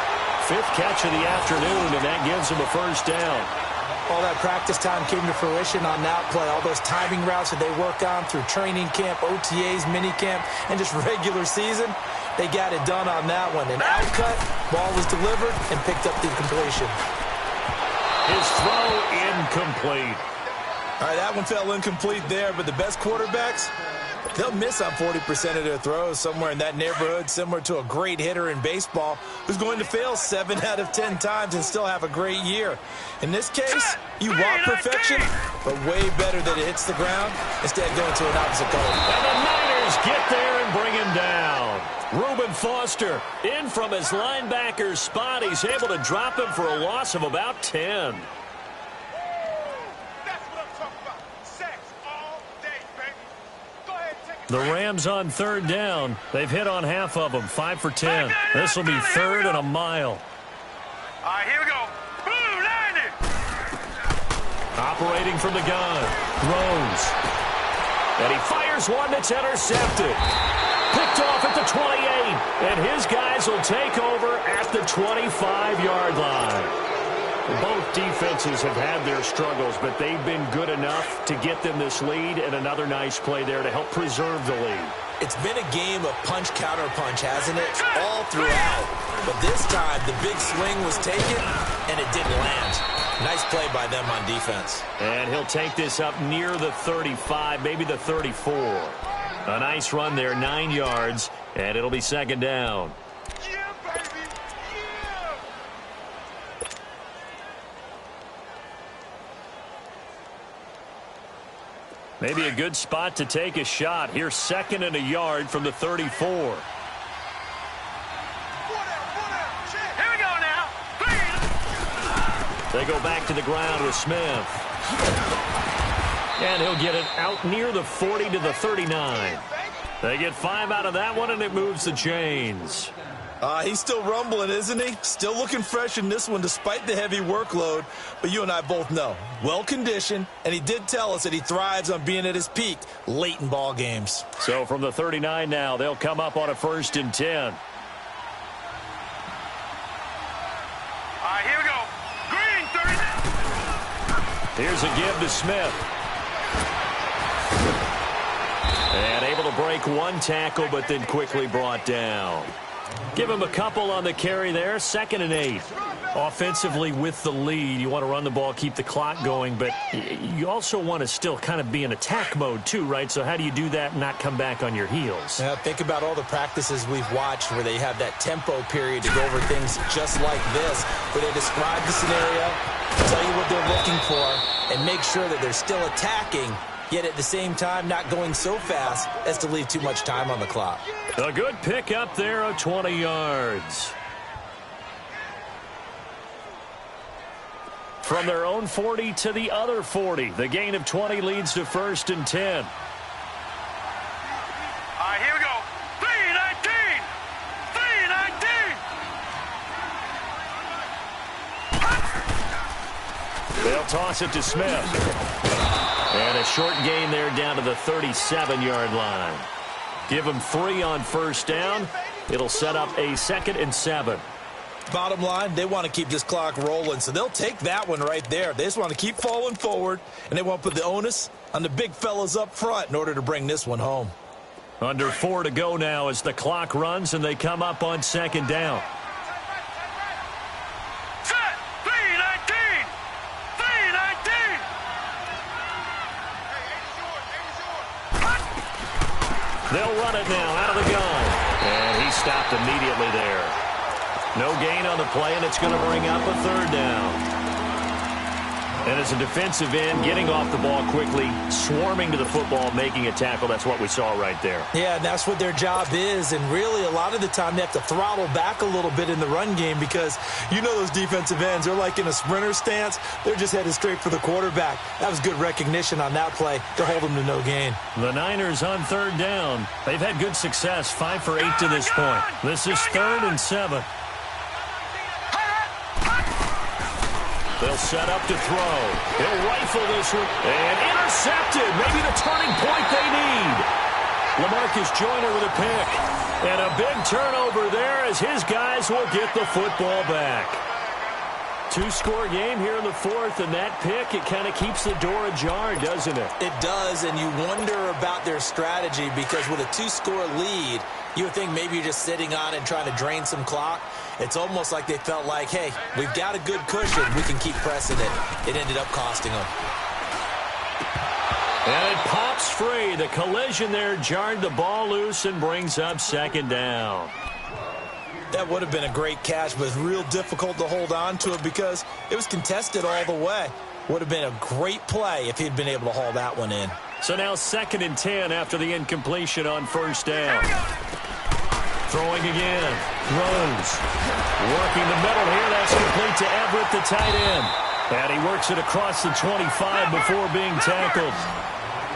5th catch of the afternoon, and that gives him a first down. All that practice time came to fruition on that play. All those timing routes that they work on through training camp, OTAs, minicamp, and just regular season, they got it done on that one. An outcut, ball was delivered, and picked up the completion. His throw incomplete. All right, that one fell incomplete there, but the best quarterbacks, they'll miss on 40% of their throws, somewhere in that neighborhood, similar to a great hitter in baseball who's going to fail 7 out of 10 times and still have a great year. In this case, you want perfection, but way better that it hits the ground instead of going to an opposite color. And the Niners get there and bring him down. Reuben Foster in from his linebacker spot. He's able to drop him for a loss of about 10. The Rams on 3rd down. They've hit on half of them, 5 for 10. This will be 3rd and a mile. All right, here we go. Blue Lightning. Operating from the gun, Rose. And he fires one that's intercepted. Picked off at the 28. And his guys will take over at the 25-yard line. Both defenses have had their struggles, but they've been good enough to get them this lead, and another nice play there to help preserve the lead. It's been a game of punch-counter-punch, hasn't it? All throughout. But this time, the big swing was taken, and it didn't land. Nice play by them on defense. And he'll take this up near the 35, maybe the 34. A nice run there, 9 yards, and it'll be 2nd down. Yeah, baby. Yeah. Maybe a good spot to take a shot. Here's 2nd and a yard from the 34. Here we go now. They go back to the ground with Smith. And he'll get it out near the 40 to the 39. They get 5 out of that one, and it moves the chains. He's still rumbling, isn't he? Still looking fresh in this one despite the heavy workload. But you and I both know, well-conditioned, and he did tell us that he thrives on being at his peak late in ball games. So from the 39 now, they'll come up on a 1st and 10. All right, here we go. Green, 30. Here's a give to Smith. And able to break one tackle, but then quickly brought down. Give him a couple on the carry there. 2nd and 8. Offensively with the lead, you want to run the ball, keep the clock going, but you also want to still kind of be in attack mode too, right? So how do you do that and not come back on your heels? Yeah, think about all the practices we've watched where they have that tempo period to go over things just like this, where they describe the scenario, tell you what they're looking for, and make sure that they're still attacking, yet at the same time not going so fast as to leave too much time on the clock. A good pick up there of 20 yards. From their own 40 to the other 40. The gain of 20 leads to 1st and 10. All right, here we go. 3-19. 3-19. They'll toss it to Smith. And a short gain there down to the 37-yard line. Give them 3 on 1st down. It'll set up a 2nd and 7. Bottom line, they want to keep this clock rolling, so they'll take that one right there. They just want to keep falling forward, and they want to put the onus on the big fellas up front in order to bring this one home. Under 4 to go now as the clock runs, and they come up on 2nd down. Set. 3-19. 3-19. They'll run it now out of the gun. And he stopped immediately there. No gain on the play, and it's going to bring up a 3rd down. And as a defensive end, getting off the ball quickly, swarming to the football, making a tackle, that's what we saw right there. Yeah, and that's what their job is, and really a lot of the time they have to throttle back a little bit in the run game because you know those defensive ends, they're like in a sprinter stance. They're just headed straight for the quarterback. That was good recognition on that play to hold them to no gain. The Niners on 3rd down. They've had good success, 5 for 8 to this point. This is 3rd and 7. They'll set up to throw. He'll rifle this one. And intercepted. Maybe the turning point they need. LaMarcus Joyner with a pick. And a big turnover there as his guys will get the football back. 2-score game here in the 4th, and that pick, it kind of keeps the door ajar, doesn't it? It does, and you wonder about their strategy because with a 2-score lead, you would think maybe you're just sitting on it and trying to drain some clock. It's almost like they felt like, hey, we've got a good cushion. We can keep pressing it. It ended up costing them. And it pops free. The collision there jarred the ball loose and brings up 2nd down. That would have been a great catch, but it's real difficult to hold on to it because it was contested all the way. Would have been a great play if he'd been able to haul that one in. So now 2nd and 10 after the incompletion on 1st down. Throwing again. Rose. Working the middle here. That's complete to Everett, the tight end. And he works it across the 25 before being tackled.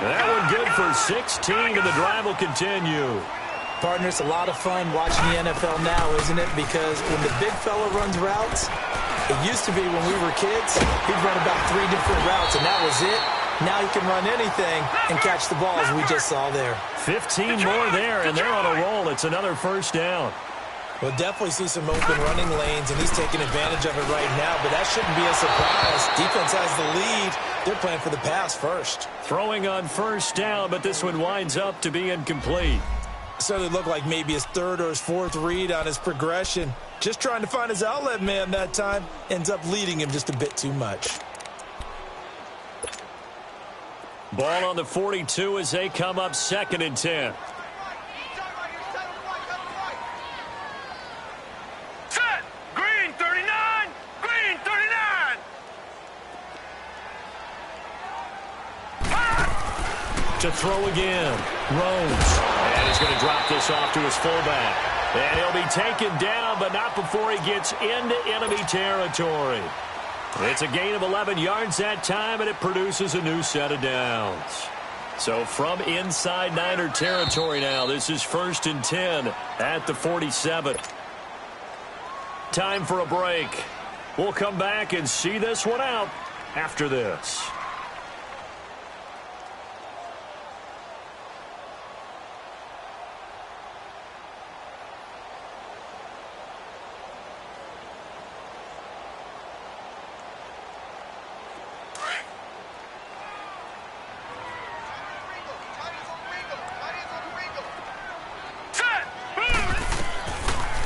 That one good for 16, and the drive will continue. Partner, it's a lot of fun watching the NFL now, isn't it? Because when the big fella runs routes, it used to be when we were kids, he'd run about 3 different routes, and that was it. Now he can run anything and catch the ball, as we just saw there. 15 more there, and they're on a roll. It's another 1st down. We'll definitely see some open running lanes, and he's taking advantage of it right now, but that shouldn't be a surprise. Defense has the lead. They're playing for the pass first. Throwing on 1st down, but this one winds up to be incomplete. Certainly looked like maybe his 3rd or his 4th read on his progression. Just trying to find his outlet man that time. Ends up leading him just a bit too much. Ball on the 42 as they come up 2nd and 10. Set. Green 39. Green 39. To throw again. Rose. And he's going to drop this off to his fullback. And he'll be taken down, but not before he gets into enemy territory. It's a gain of 11 yards that time, and it produces a new set of downs. So from inside Niner territory now, this is 1st and 10 at the 47. Time for a break. We'll come back and see this one out after this.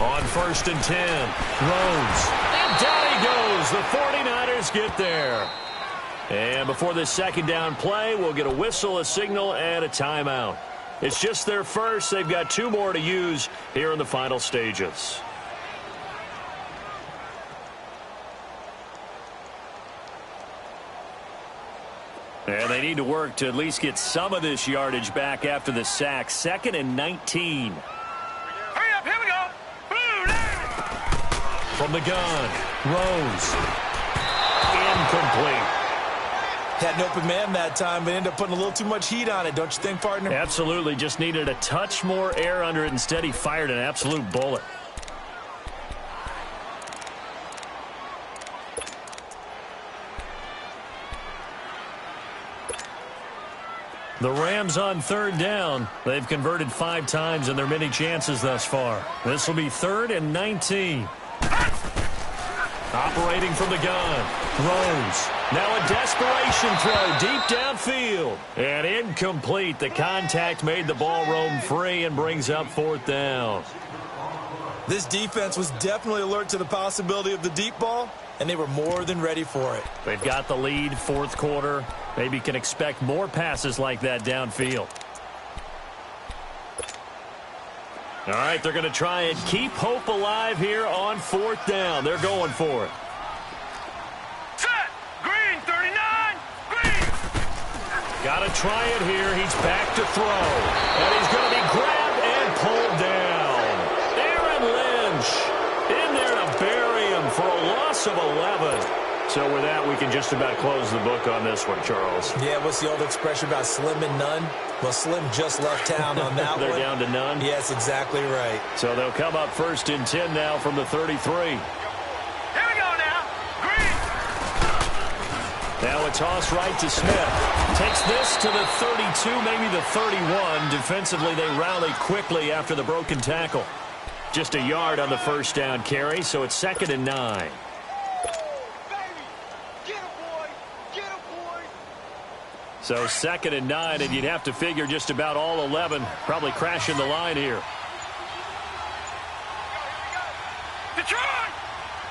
On 1st and 10, Rhodes. And down he goes. The 49ers get there. And before this second down play, we'll get a whistle, a signal, and a timeout. It's just their first. They've got 2 more to use here in the final stages. And they need to work to at least get some of this yardage back after the sack. 2nd and 19. Hurry up, here we go. Blue line. From the gun, Rose. Incomplete. Had an open man that time, but ended up putting a little too much heat on it, don't you think, partner? Absolutely. Just needed a touch more air under it. Instead, he fired an absolute bullet. The Rams on 3rd down. They've converted 5 times in their many chances thus far. This will be 3rd and 19. Operating from the gun, Rose. Now a desperation throw deep downfield. And incomplete. The contact made the ball roam free and brings up 4th down. This defense was definitely alert to the possibility of the deep ball, and they were more than ready for it. They've got the lead, 4th quarter. Maybe can expect more passes like that downfield. All right, they're going to try and keep hope alive here on 4th down. They're going for it. Set. Green, 39. Green. Got to try it here. He's back to throw. And he's going to be grabbed and pulled down. Aaron Lynch in there to bury him for a loss of 11. So with that, we can just about close the book on this one, Charles. Yeah, what's the old expression about slim and none? Well, Slim just left town on that They're one. down to none? Yes, exactly right. So they'll come up 1st and 10 now from the 33. Here we go now. Green. Now a toss right to Smith. Takes this to the 32, maybe the 31. Defensively, they rally quickly after the broken tackle. Just a yard on the 1st down carry, so it's 2nd and 9. So 2nd and 9, and you'd have to figure just about all 11 probably crashing the line here. Detroit.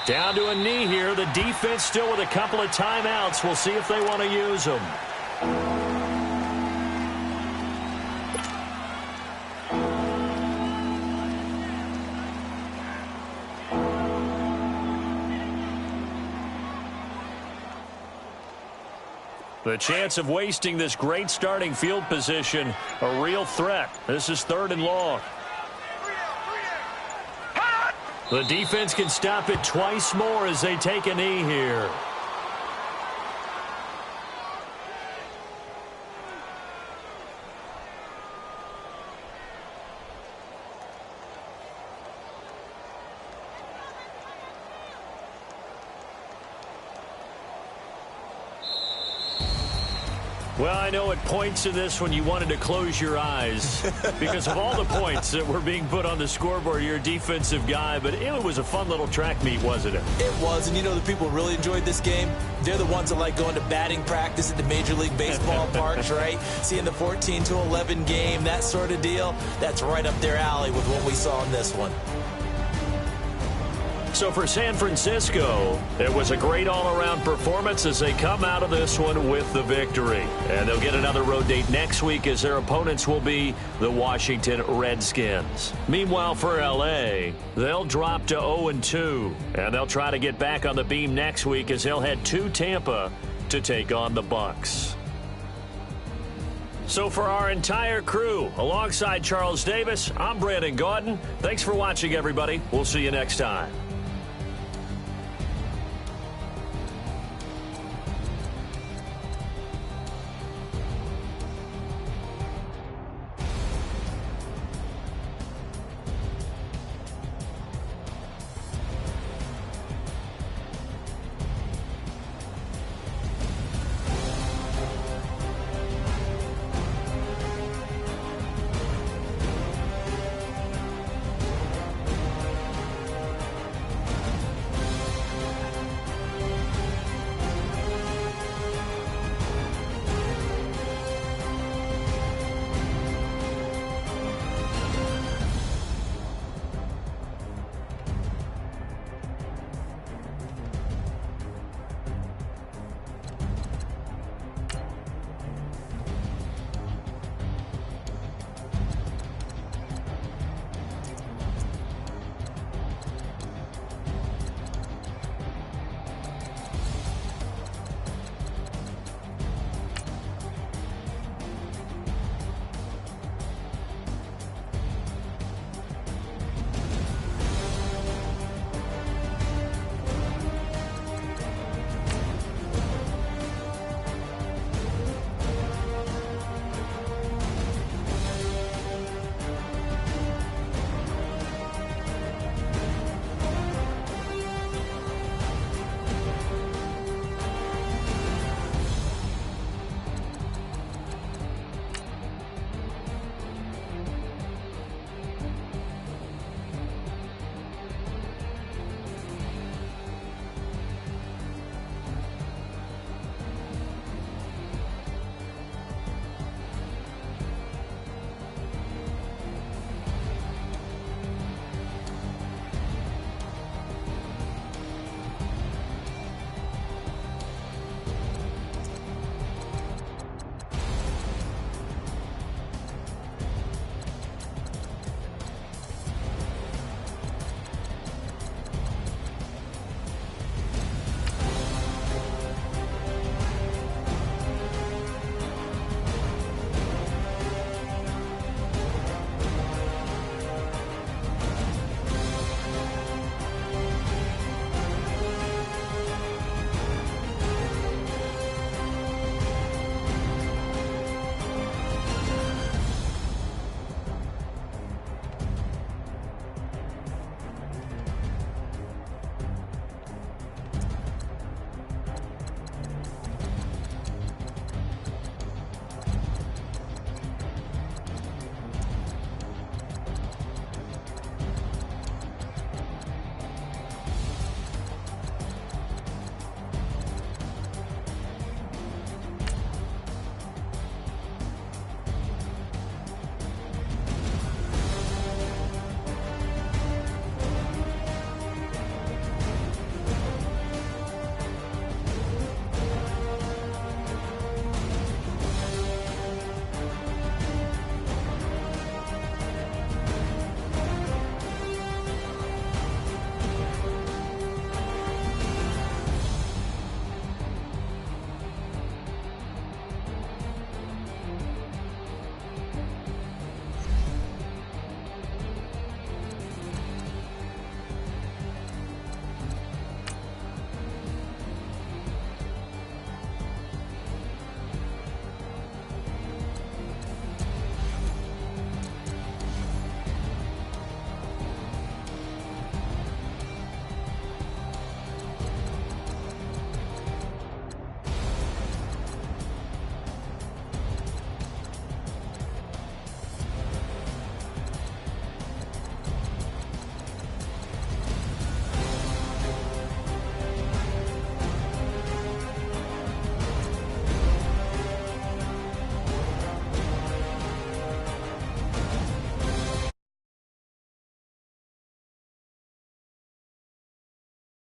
Down to a knee here. The defense still with a couple of timeouts. We'll see if they want to use them. The chance of wasting this great starting field position, a real threat. This is 3rd and long. The defense can stop it twice more as they take a knee here. Well, I know at points in this when you wanted to close your eyes because of all the points that were being put on the scoreboard. You're a defensive guy, but it was a fun little track meet, wasn't it? It was, and you know the people who really enjoyed this game? They're the ones that like going to batting practice at the Major League Baseball parks, right? Seeing the 14-11 game, that sort of deal, that's right up their alley with what we saw in this one. So for San Francisco, it was a great all-around performance as they come out of this one with the victory. And they'll get another road date next week as their opponents will be the Washington Redskins. Meanwhile, for L.A., they'll drop to 0-2, and they'll try to get back on the beam next week as they'll head to Tampa to take on the Bucs. So for our entire crew, alongside Charles Davis, I'm Brandon Gaudin. Thanks for watching, everybody. We'll see you next time.